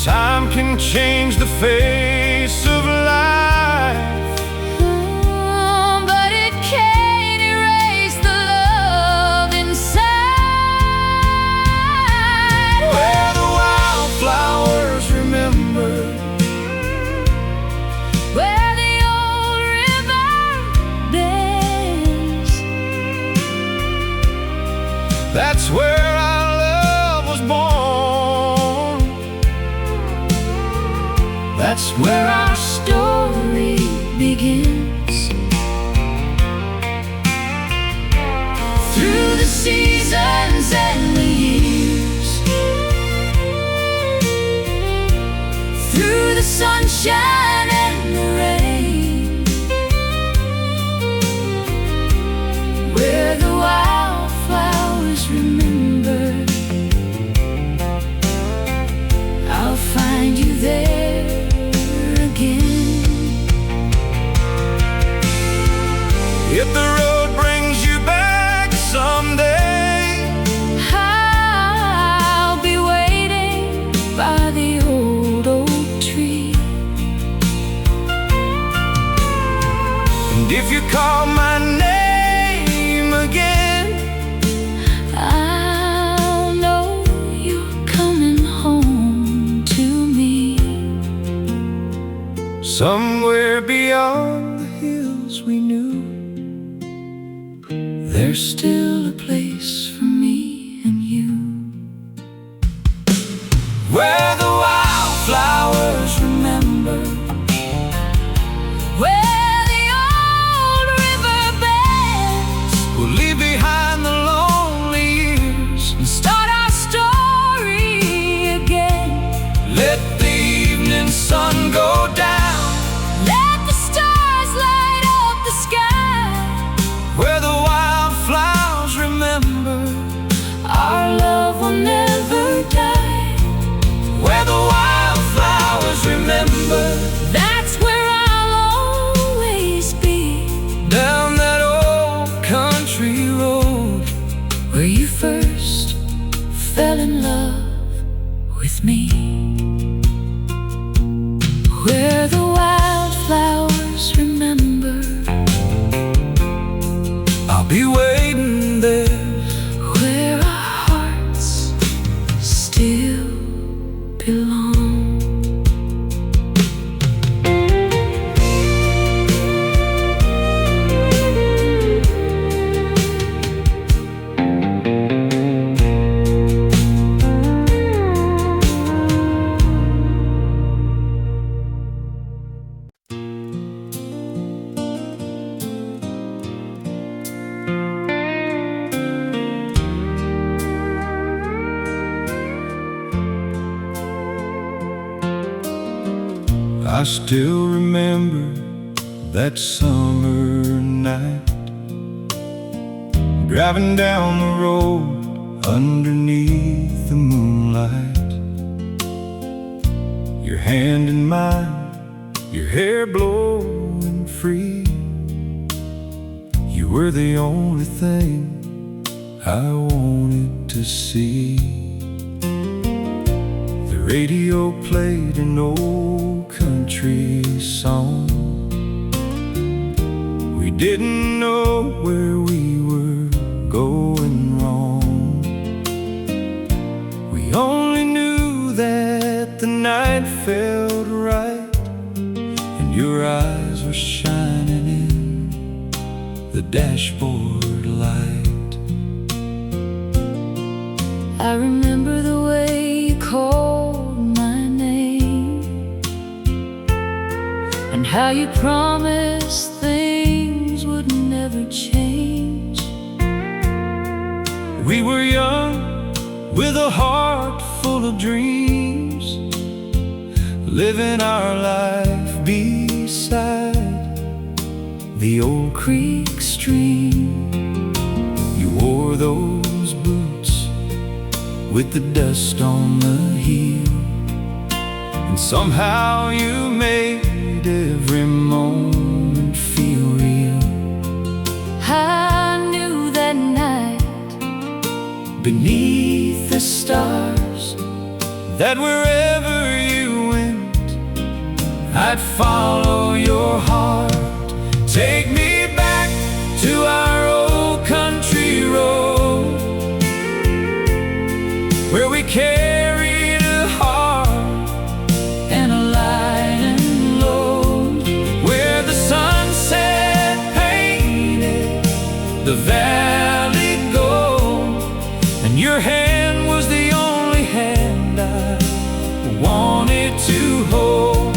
time can change the face of life,
But it can't erase the love inside.
where the wildflowers remember,
Where the old river bends,
that's where our love
where our story begins. Through the seasons and the years, through the sunshine and the rain, where the wildflowers remember, I'll find you there again.
If the road brings you back someday,
I'll be waiting by the old oak tree.
and if you call my name again,
I'll know you're coming home to me.
somewhere beyond the hills we knew,
There's still a place for me and you,
where the wildflowers remember,
where the old river bends,
we'll leave behind the lonely years
and start our story again.
let the evening sun go down,
Let the stars light up the sky,
where the wildflowers remember,
our love will never die.
where the wildflowers remember,
That's where I'll always be,
down that old country road,
where you first fell in love with me, where the wildflowers remember,
I'll be waiting there,
where our hearts still belong.
I still remember that summer night, driving down the road underneath the moonlight, your hand in mine, your hair blowing free. You were the only thing I wanted to see. The radio played an old country song. We didn't know where we were going wrong. We only knew that the night felt right, and your eyes were shining in the dashboard light.
I remember the way you called my name, and how you promised things would never change.
We were young, with a heart full of dreams, living our life beside the old creek stream. You wore those boots with the dust on the heel, and somehow you made every moment feel real.
I knew that night
Beneath the stars, that wherever you went, I'd follow your heart. Take me back to our old country road, where we carried a heart and a light and load, where the sunset painted the valley gold, and your hand was the only hand I wanted to hold.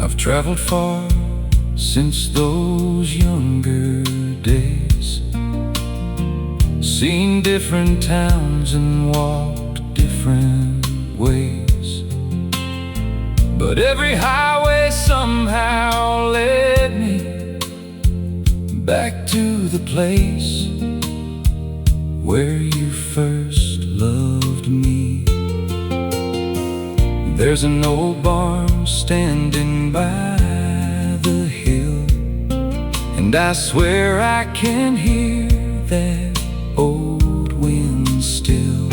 I've traveled far since those younger days, seen different towns and walked different ways, but every highway somehow led me back to the place where you first loved me. There's an old barn standing by the hill, and I swear I can hear that old wind still,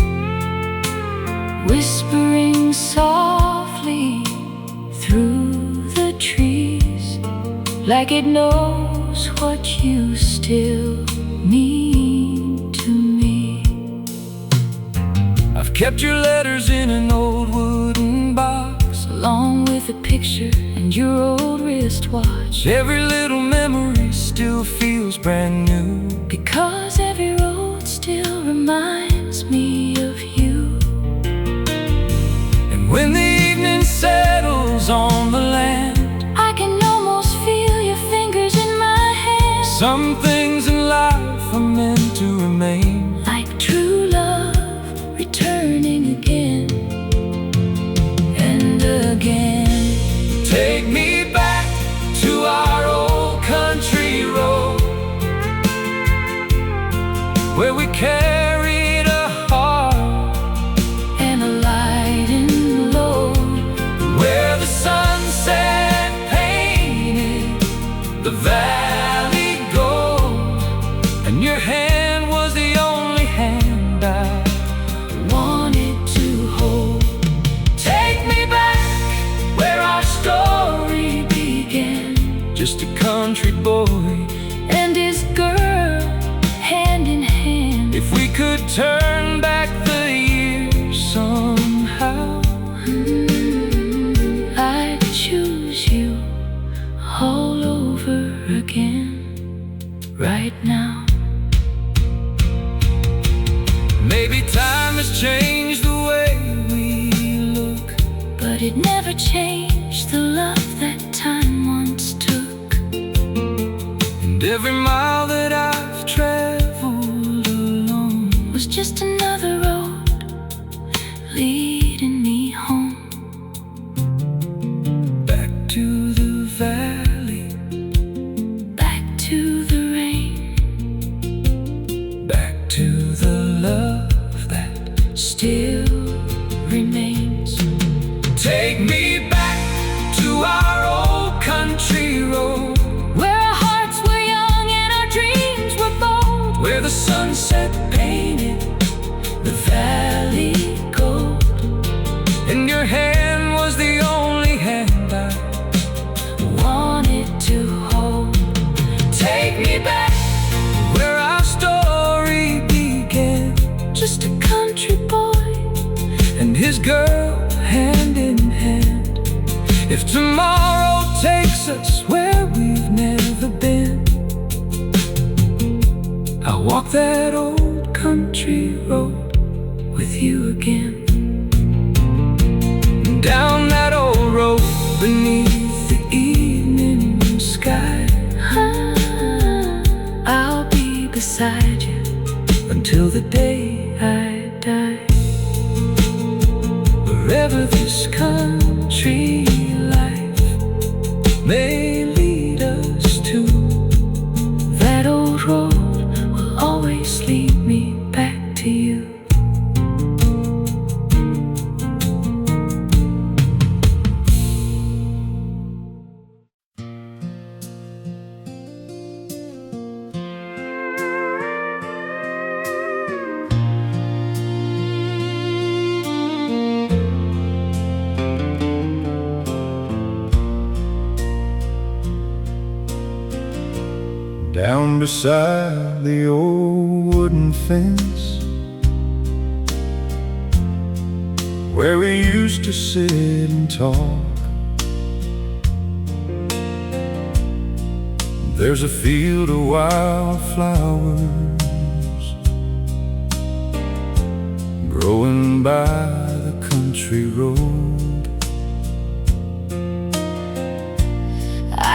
whispering softly through the trees, like it knows what you still mean to me.
I've kept your letters in an old wooden box,
along with a picture and your old wristwatch.
Every little memory still feels brand new,
because every road still reminds me of you.
And when the evening settles on the land,
I can almost feel your fingers in my hand.
Some things in life are meant to remain,
like true love returning again and again.
Take me back to our old country road, where we carried a heart
and a light in the load,
where the sunset painted the valley gold, and your hand was the only hand I
wanted to hold.
Take me back where our story began, just a country boy
and his girl, hand in hand.
If we could turn back the years somehow,
I'd choose you all over again right now.
Maybe time has changed the way we look,
but it never changed the love that time once took.
and every mile that I've traveled alone
was just another road leading me home.
back to the valley,
Back to the rain,
back to the love that
still remains.
take me back to our old country road,
Where our hearts were young and our dreams were bold,
where the sunset painted the valley gold, and your hand was the only hand I
wanted to hold.
take me back where our story began,
Just a country boy
and his girl hand in hand. If tomorrow takes us where we've never been, I'll walk that old country road with you again, down that old road beneath the evening sky.
I'll be beside you
Until the day I die, wherever this country life may lead us to,
that old road will always lead me back to you.
down beside the old wooden fence, where we used to sit and talk. There's a field of wildflowers growing by the country road,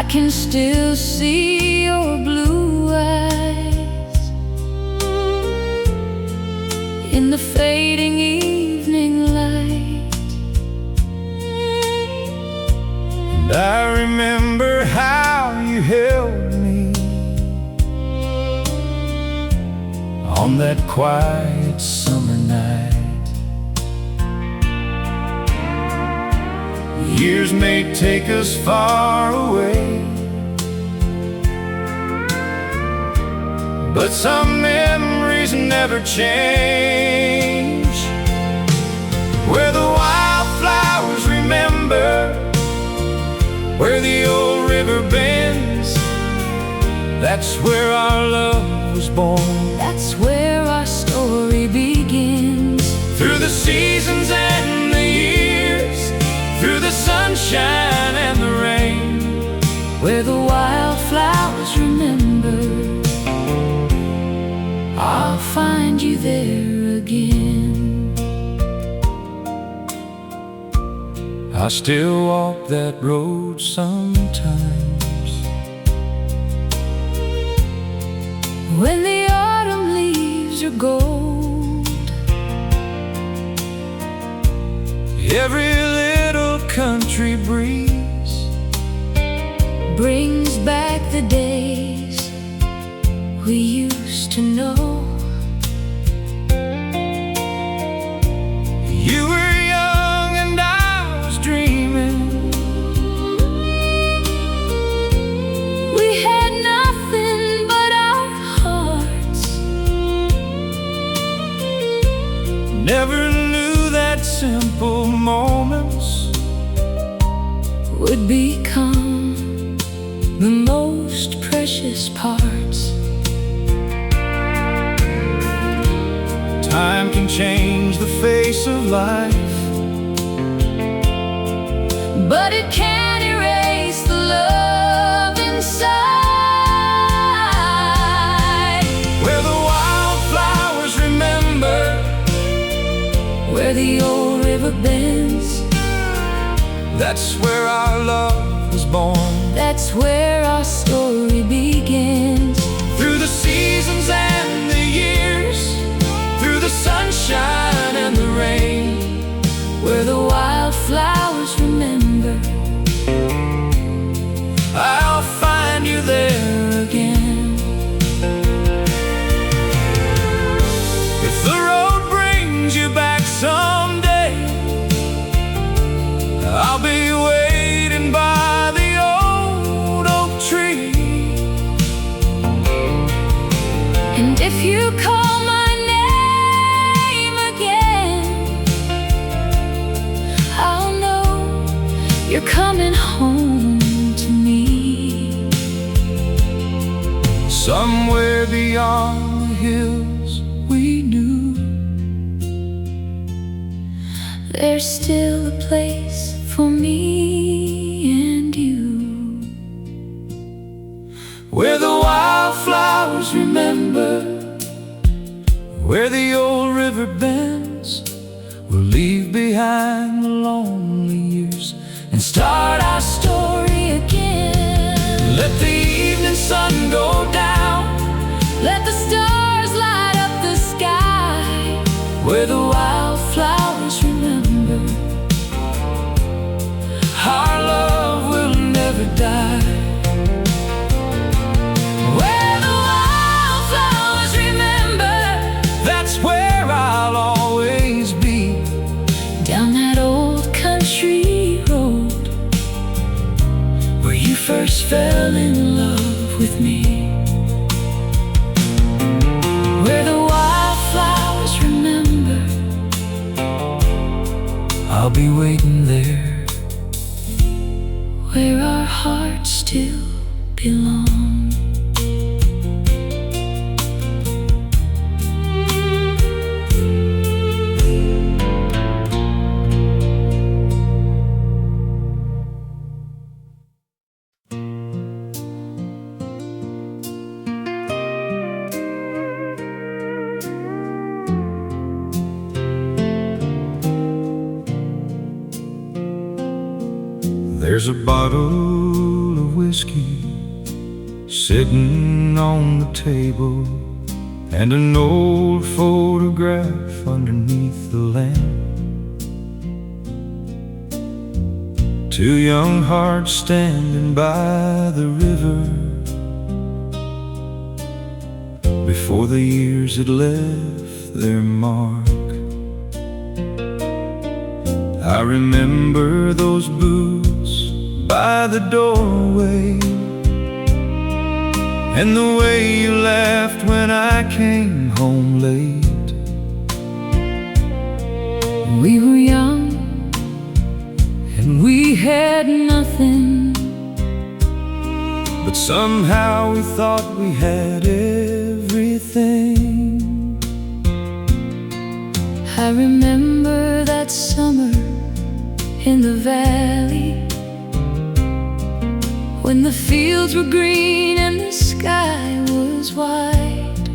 can still see your blue eyes in the fading evening light.
And I remember how you held me on that quiet summer night. Years may take us far away, but some memories never change. Where the wildflowers remember, where the old river bends, that's where our love was born.
That's where our story begins.
Through the seasons and the years, through the sunshine and the rain,
where the wildflowers remember, I'll find you there again.
I still walk that road sometimes,
when the autumn leaves are gold.
every little country breeze
brings back the days we used to know.
You were young and I was dreaming.
We had nothing but our hearts.
Never knew that simple moments
would become the most precious parts.
Time can change the face of life,
but it can't erase the love inside.
where the wildflowers remember,
Where the old river bends,
that's where our love was born.
that's where our story begins.
Through the seasons and the years, through the sunshine and the rain,
Where the wildflowers remember,
I'll find you there
again.
if the road brings you back someday. I'll be waiting by the old oak tree.
And if you call my name again, I'll know you're coming home to me.
Somewhere beyond the hills we knew,
There's still a place for me and you.
where the wildflowers remember, where the old river bends. We'll leave behind the lonely years and start our story again. Let the evening sun go down,
Let the stars light up the sky,
where the
wildflowers remember,
our love will never die.
where the wildflowers remember,
That's where I'll always be.
down that old country road,
Where you
first fell in love with me. Where the wildflowers remember,
I'll be waiting there,
where our hearts still belong.
There's a bottle of whiskey sitting on the table, and an old photograph underneath the lamp. Two young hearts standing by the river before the years had left their mark. I remember those boots by the doorway, and the way you laughed when I came home late.
We were young and we had nothing,
but somehow we thought we had everything.
I remember that summer in the valley, when the fields were green and the sky was white.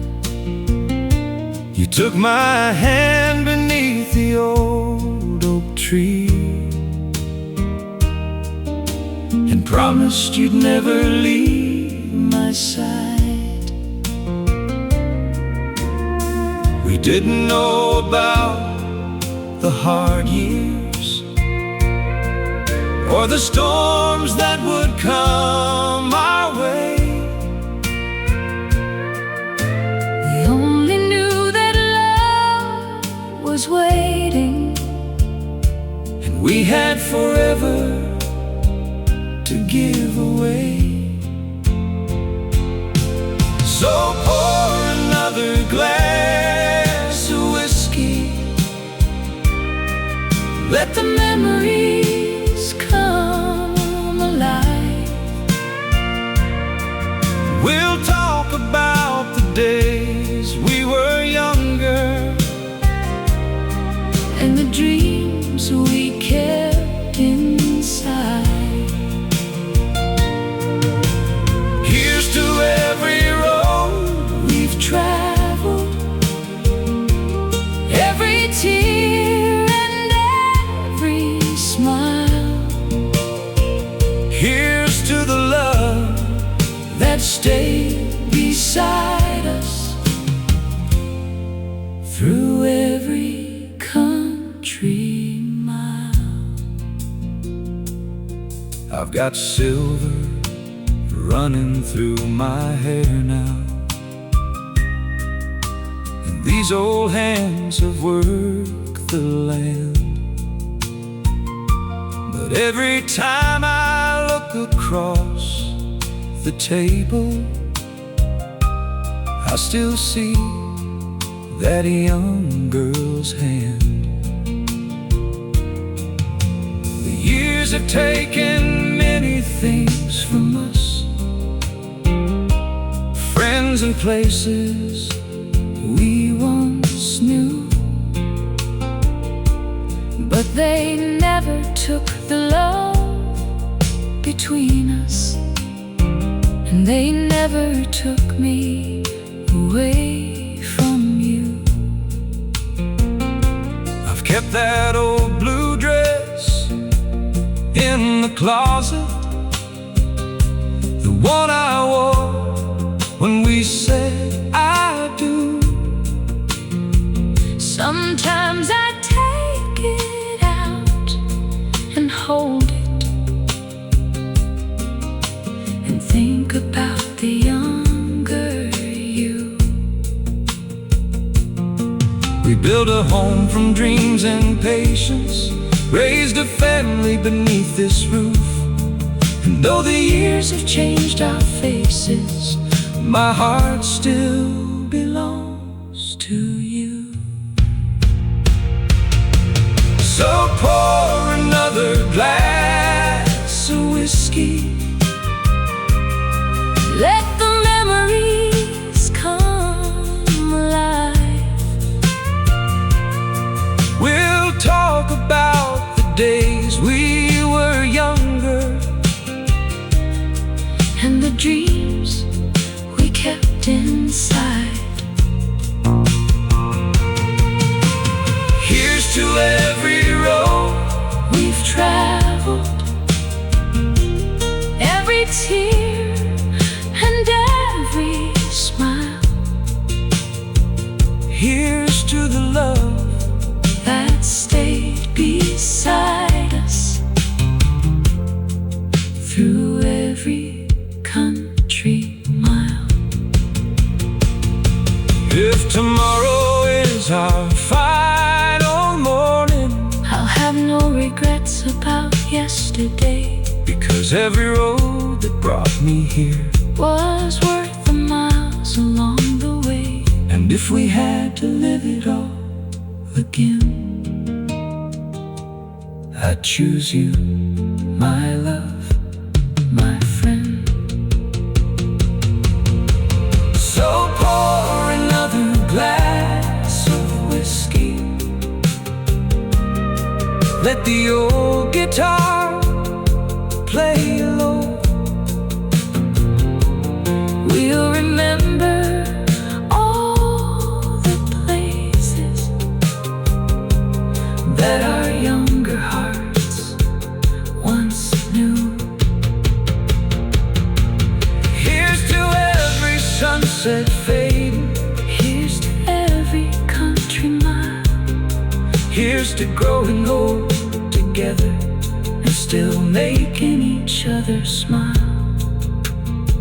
You took my hand beneath the old oak tree and promised you'd never leave my side. We didn't know about the hard years or the storms that would come our way.
We only knew that love was waiting,
and we had forever to give away. So pour another glass of whiskey, let the memories come alive. We'll talk about the days we were younger
and the dreams we kept inside.
Here's to every road we've traveled, every tear and every smile. Here's to the love that stayed beside us through every country mile. I've got silver running through my hair now, and these old hands have worked the land. But every time I look across the table, I still see that young girl's hand. The years have taken many things from us, friends and places we once knew, but they never took the love between us, and they never took me away from you. I've kept that old blue dress in the closet, the one I wore when we said I do.
Sometimes I take it out and hold it and think about the younger you.
We built a home from dreams and patience, raised a family beneath this roof, and though the years have changed our faces, my heart still belongs to you. So pour another glass of whiskey,
Let the memories come alive.
we'll talk about the days we were younger
And the dreams we kept inside.
Here's to every road
We've traveled every tear and every smile.
Here's to the love
that stayed beside us through every country mile.
If tomorrow is our final morning,
I'll have no regrets about yesterday,
because every road that brought me here
was worth the miles along the way.
and if we had to live it all again, I'd choose you, my love,
My friend,
so pour another glass of whiskey. Let the old guitar play low.
we'll remember all the places that our younger hearts once knew.
Here's to every sunset fading.
Here's to every country mile.
Here's to growing old together and still making each other smile.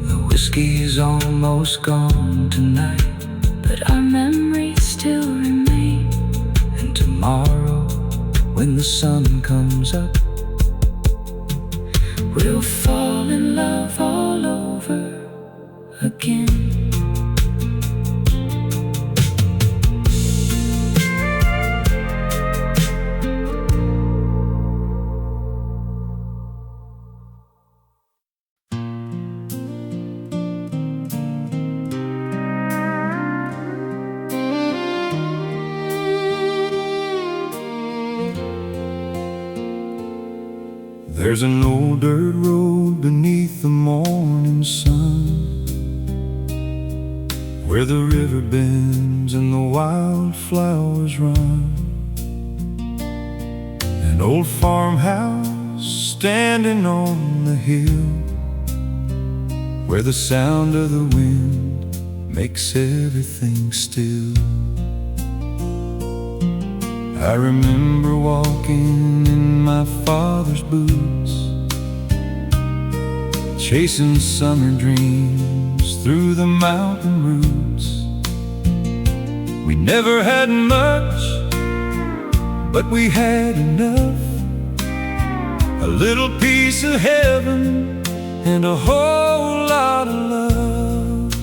The whiskey's almost gone tonight,
But our memories still remain.
and tomorrow when the sun comes up,
We'll fall in love all over again.
there's an old dirt road beneath the morning sun, where the river bends and the wildflowers run. An old farmhouse standing on the hill, where the sound of the wind makes everything still. I remember walking in my father's boots, chasing summer dreams through the mountain roots. We never had much, but we had enough, a little piece of heaven and a whole lot of love.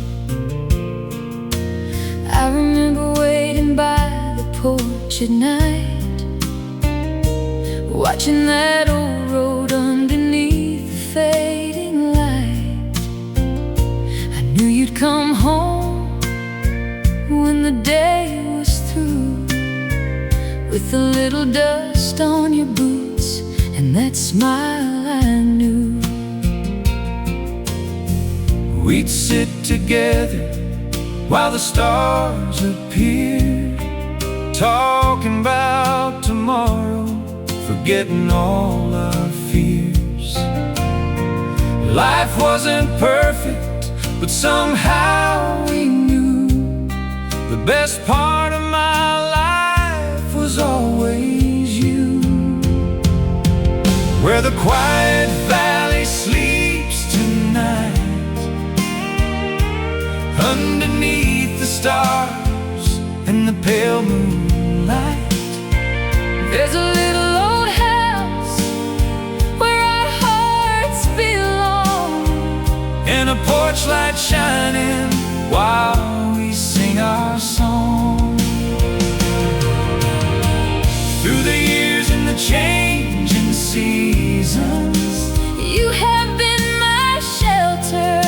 I remember waiting by the porch at night, watching that old road underneath the fading light. I knew you'd come home when the day was through, with a little dust on your boots and that smile I knew.
We'd sit together while the stars appeared, talking about tomorrow, forgetting all our fears. Life wasn't perfect, but somehow we knew the best part of my life was always you. Where the quiet valley sleeps tonight, underneath the stars and the pale moonlight,
There's a little old house where our hearts belong,
and a porch light shining while we sing our song. Through the years and the changing seasons,
you have been my shelter.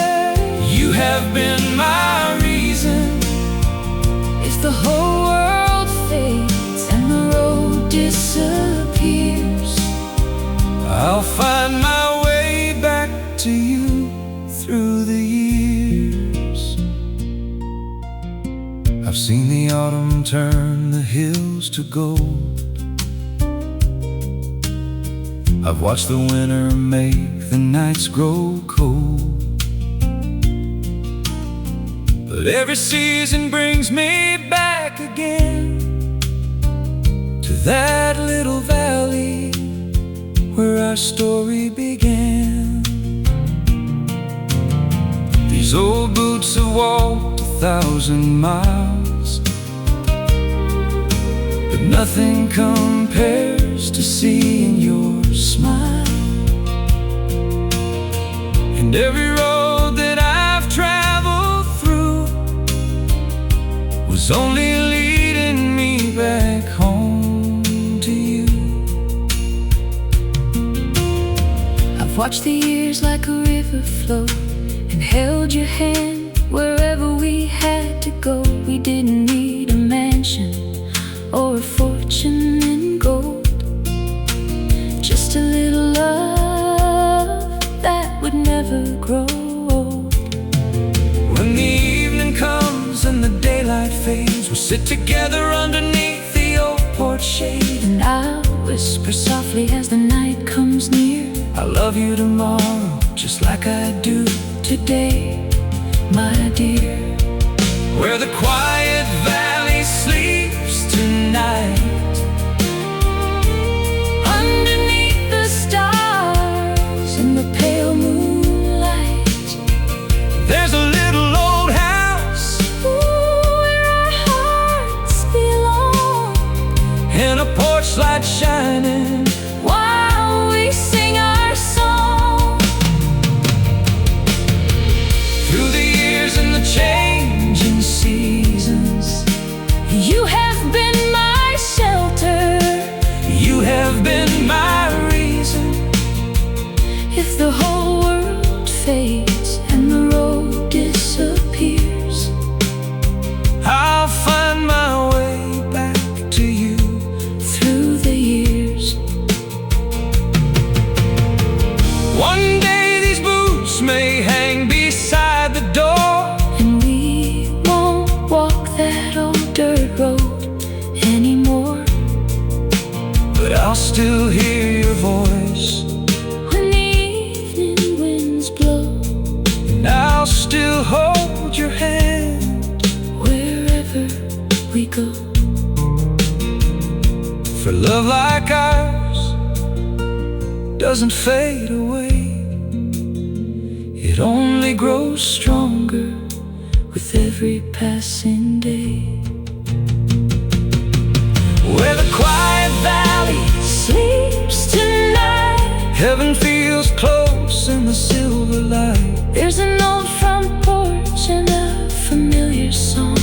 you have been my reason.
If the whole world fades and the road disappears,
I'll find my way back to you through the years. I've seen the autumn turn the hills to gold. I've watched the winter make the nights grow cold, but every season brings me back again to that little valley where our story began. These old boots have walked 1,000 miles, but nothing compares to seeing your smile. And every road that I've traveled through was only leading me back home to you.
I've watched the years like a river flow and held your hand wherever we had to go. We didn't need a mansion or a fortune in gold, just a little love that would never grow old.
When the evening comes and the daylight fades, we'll sit together underneath the old porch shade,
And I'll whisper softly as the night comes near,
I love you tomorrow just like I do
today, my dear.
Where the quiet valley sleeps tonight,
Underneath the stars and the pale moonlight,
there's a little old house,
where our hearts belong,
and a porch light shining
while we sing our song.
through the years and the changing seasons.
You have been my shelter,
You have been my reason.
if the whole world fades and the road disappears,
I'll find my way back to you.
through the years.
One day these boots may hang beside the door,
And we won't walk that old dirt road anymore,
but I'll still hear your voice,
when the evening winds blow,
and I'll still hold your hand.
wherever we go.
For love like ours doesn't fade away, it only grows stronger
With every passing day,
where the quiet valley
sleeps tonight,
heaven feels close in the silver light.
there's an old front porch and a familiar song,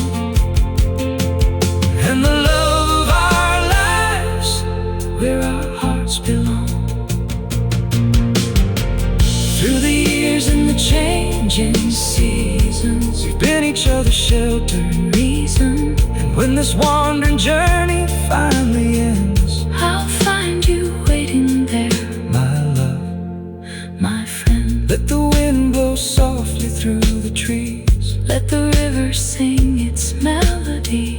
And the love of our lives,
where our hearts belong.
through the years and the changing seasons, we've been each other's shelter and reason. And when this wandering journey finally ends,
I'll find you waiting there,
my love,
my friend.
let the wind blow softly through the trees.
Let the river sing its melody,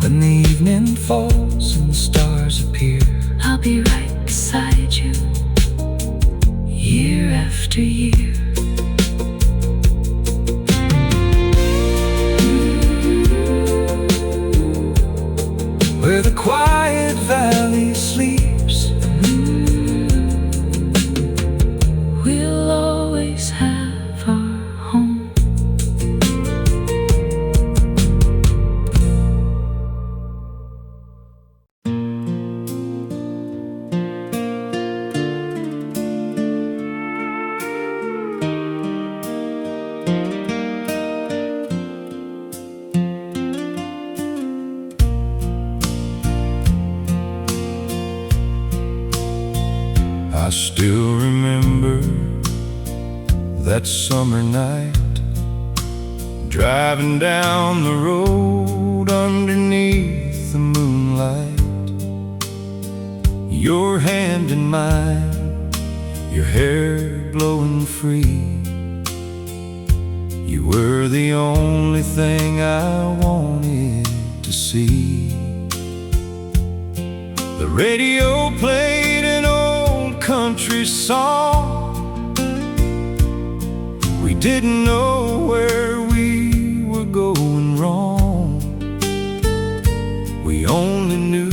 When the evening falls and the stars appear,
I'll be right beside you, year after year.
where the quiet valley sleeps,
We'll always have our home.
I still remember that summer night, driving down the road underneath the moonlight. Your hand in mine, your hair blowing free. You were the only thing I wanted to see. The radio played an old country song. We didn't know where we were going wrong. We only knew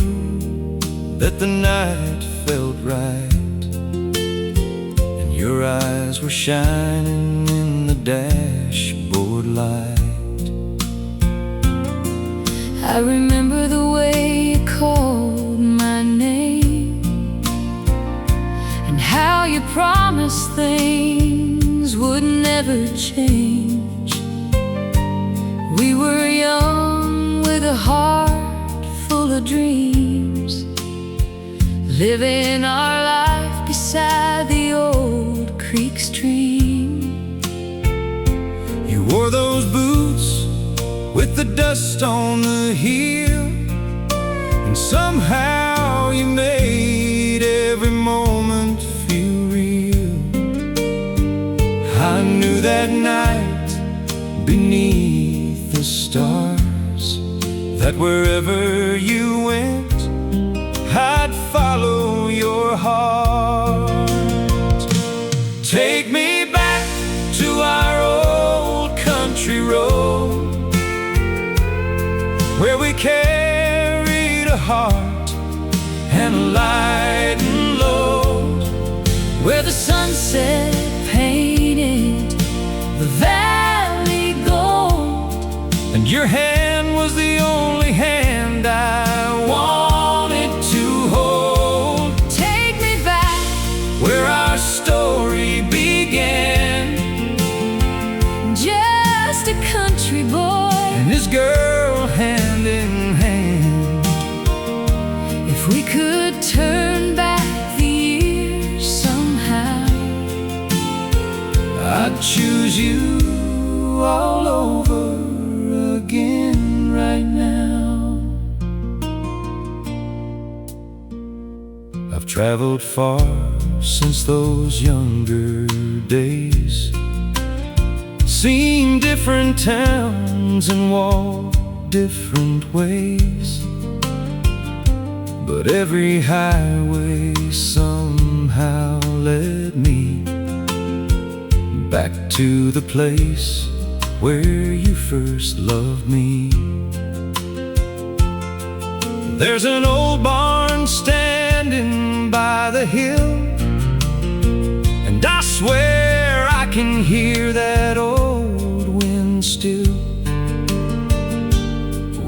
that the night felt right, and your eyes were shining in the dashboard light.
I remember the way you called my name, and how you promised things would never change. We were young with a heart full of dreams, living our life beside the old creek stream.
You wore those boots with the dust on the heel, and somehow you made every moment feel real. I knew that night beneath the stars that wherever you went, I'd follow your heart. Take me back to our old country road, where we carried a heart and a light and load,
where the sunset painted the valley gold,
and your hand was the only hand I wanted to hold.
Take me back
where our story began,
just a country boy
and his girl hand in hand.
If we could turn back the years somehow,
I'd choose you all over again right now. I've traveled far since those younger days, seen different towns and walked different ways, but every highway somehow led me back to the place where you first loved me. There's an old barn standing by the hill, and I swear I can hear that old wind still,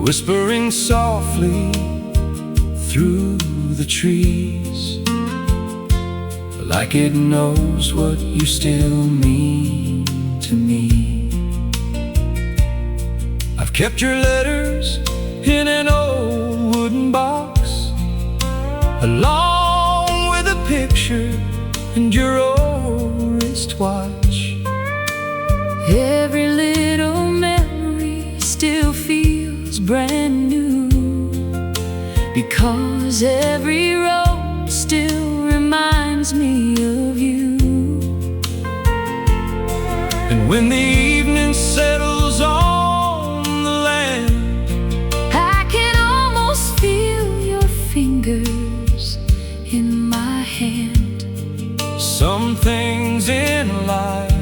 whispering softly through the trees, like it knows what you still mean to me. I've kept your letters in an old wooden box, along with a picture and your old wristwatch.
Every little memory still feels brand new, because every road still reminds me of you.
And when the evening settles on the land,
I can almost feel your fingers in my hand.
some things in life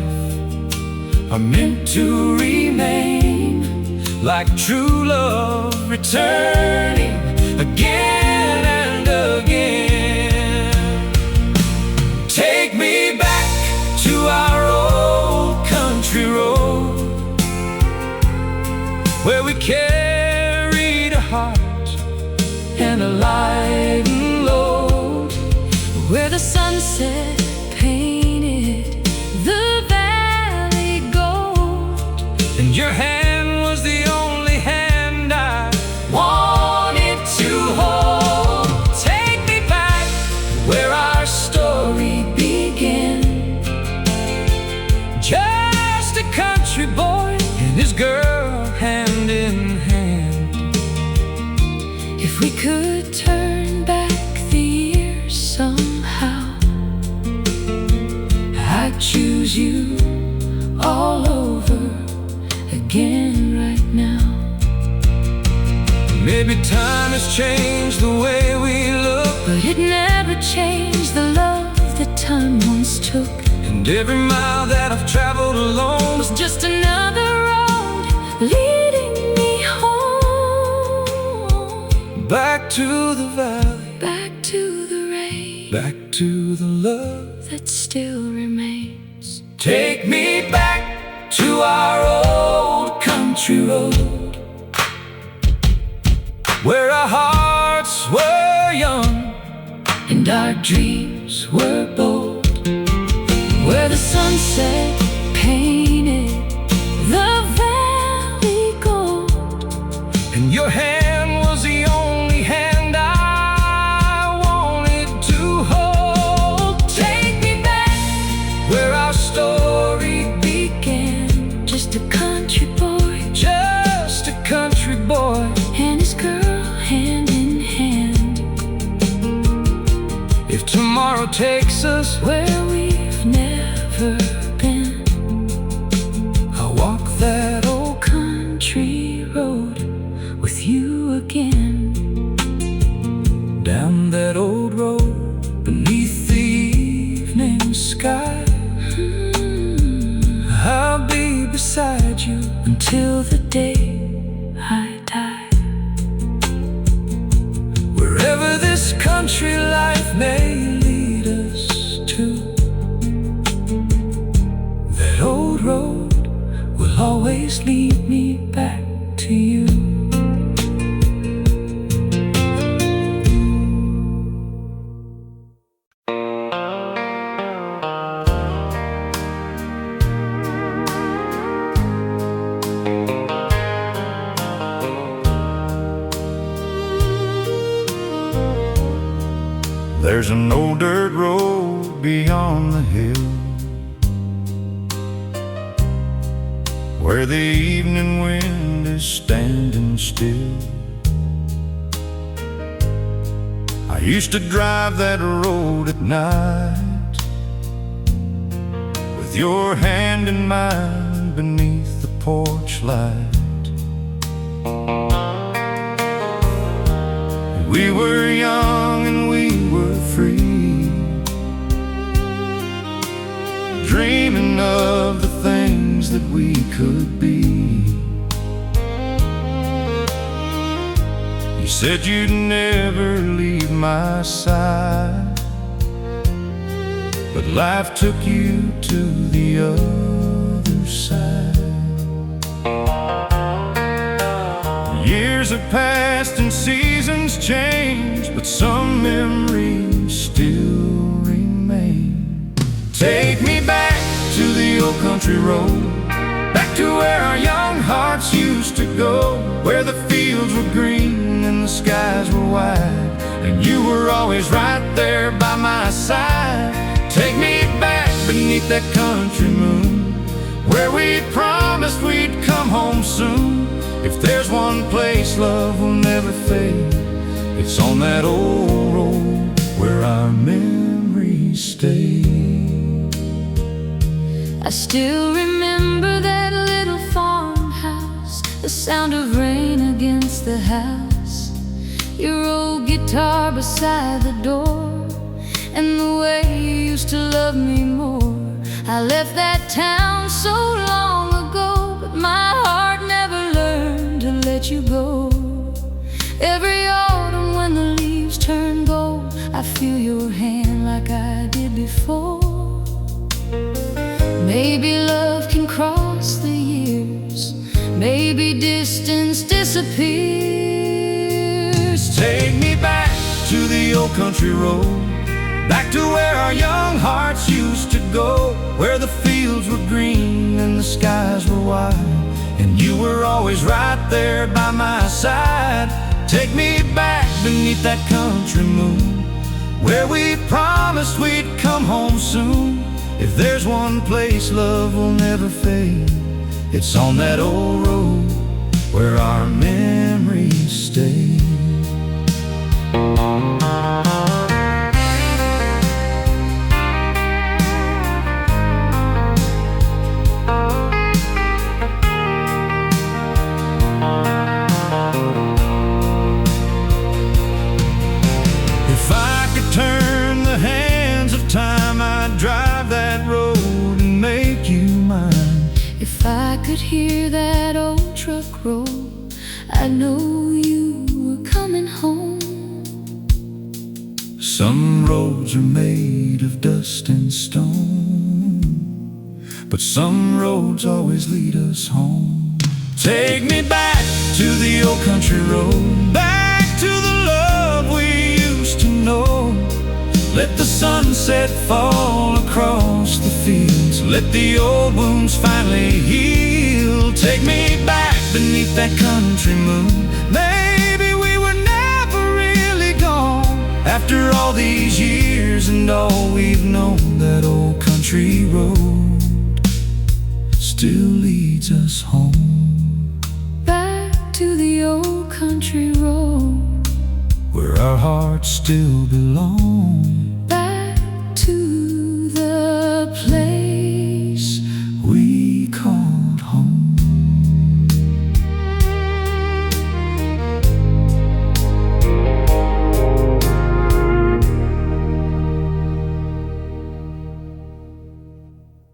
are meant to remain, like true love returning again and again. Take me back to our old country road, where we carried a heart and a light and load,
where the sunset painted the valley gold,
and your hand was the only hand I wanted to hold. Take me back where our story began, just a country boy and his girl hand in hand.
If we could turn back the years somehow, I'd choose you all over again right now.
Maybe time has changed the way we look,
but it never changed the love that time once once took,
and every mile that I've traveled alone
was just another road leading me home.
back to the valley,
Back to the rain,
back to the love
that still remains.
Take me back to our old country road, where our hearts were young
And our dreams were bold, where the sunset painted the valley gold,
and your hand was the only hand I wanted to hold.
take me back
Where our story began,
just a country boy
just a country boy
and his girl hand in hand.
If tomorrow takes us
Where we've never been,
I'll walk that old
country road with you again.
down that old road beneath the evening sky. I'll be beside you
Until the day I die.
wherever this country life may lead us to. That old road will always lead me back to you. There's an old dirt road beyond the hill, where the evening wind is standing still. I used to drive that road at night, with your hand in mine beneath the porch light. We were young and we were free, dreaming of the things that we could be. You said you'd never leave my side, but life took you to the other side. Years have passed and seasons changed, but some memories still remain. Take me back to the old country road, back to where our young hearts used to go, where the fields were green and the skies were wide, and you were always right there by my side. Take me back beneath that country moon, where we promised we'd come home soon. If there's one place love will never fade, it's on that old road where our memories stay.
I still remember that little farmhouse, the sound of rain against the house, your old guitar beside the door, and the way you used to love me more. I left that town so long ago, but my heart never learned to let you go. Every autumn when the leaves turn gold, I feel your hand like I did before. Maybe love can cross the years, maybe distance disappears.
Take me back to the old country road, back to where our young hearts used to go, where the fields were green and the skies were wide, and you were always right there by my side. Take me back beneath that country moon, where we promised we'd come home soon. If there's one place love will never fade, it's on that old road where our memories stay. If I could turn the hands of time, I'd drive
could hear that old truck roll, I know you were coming home.
Some roads are made of dust and stone, but some roads always lead us home. Take me back to the old country road, back to the love we used to know. Let the sunset fall across the fields, let the old wounds finally heal. Take me back beneath that country moon. Maybe we were never really gone. After all these years and all we've known, that old country road still leads us home.
Back to the old country road,
where our hearts still belong.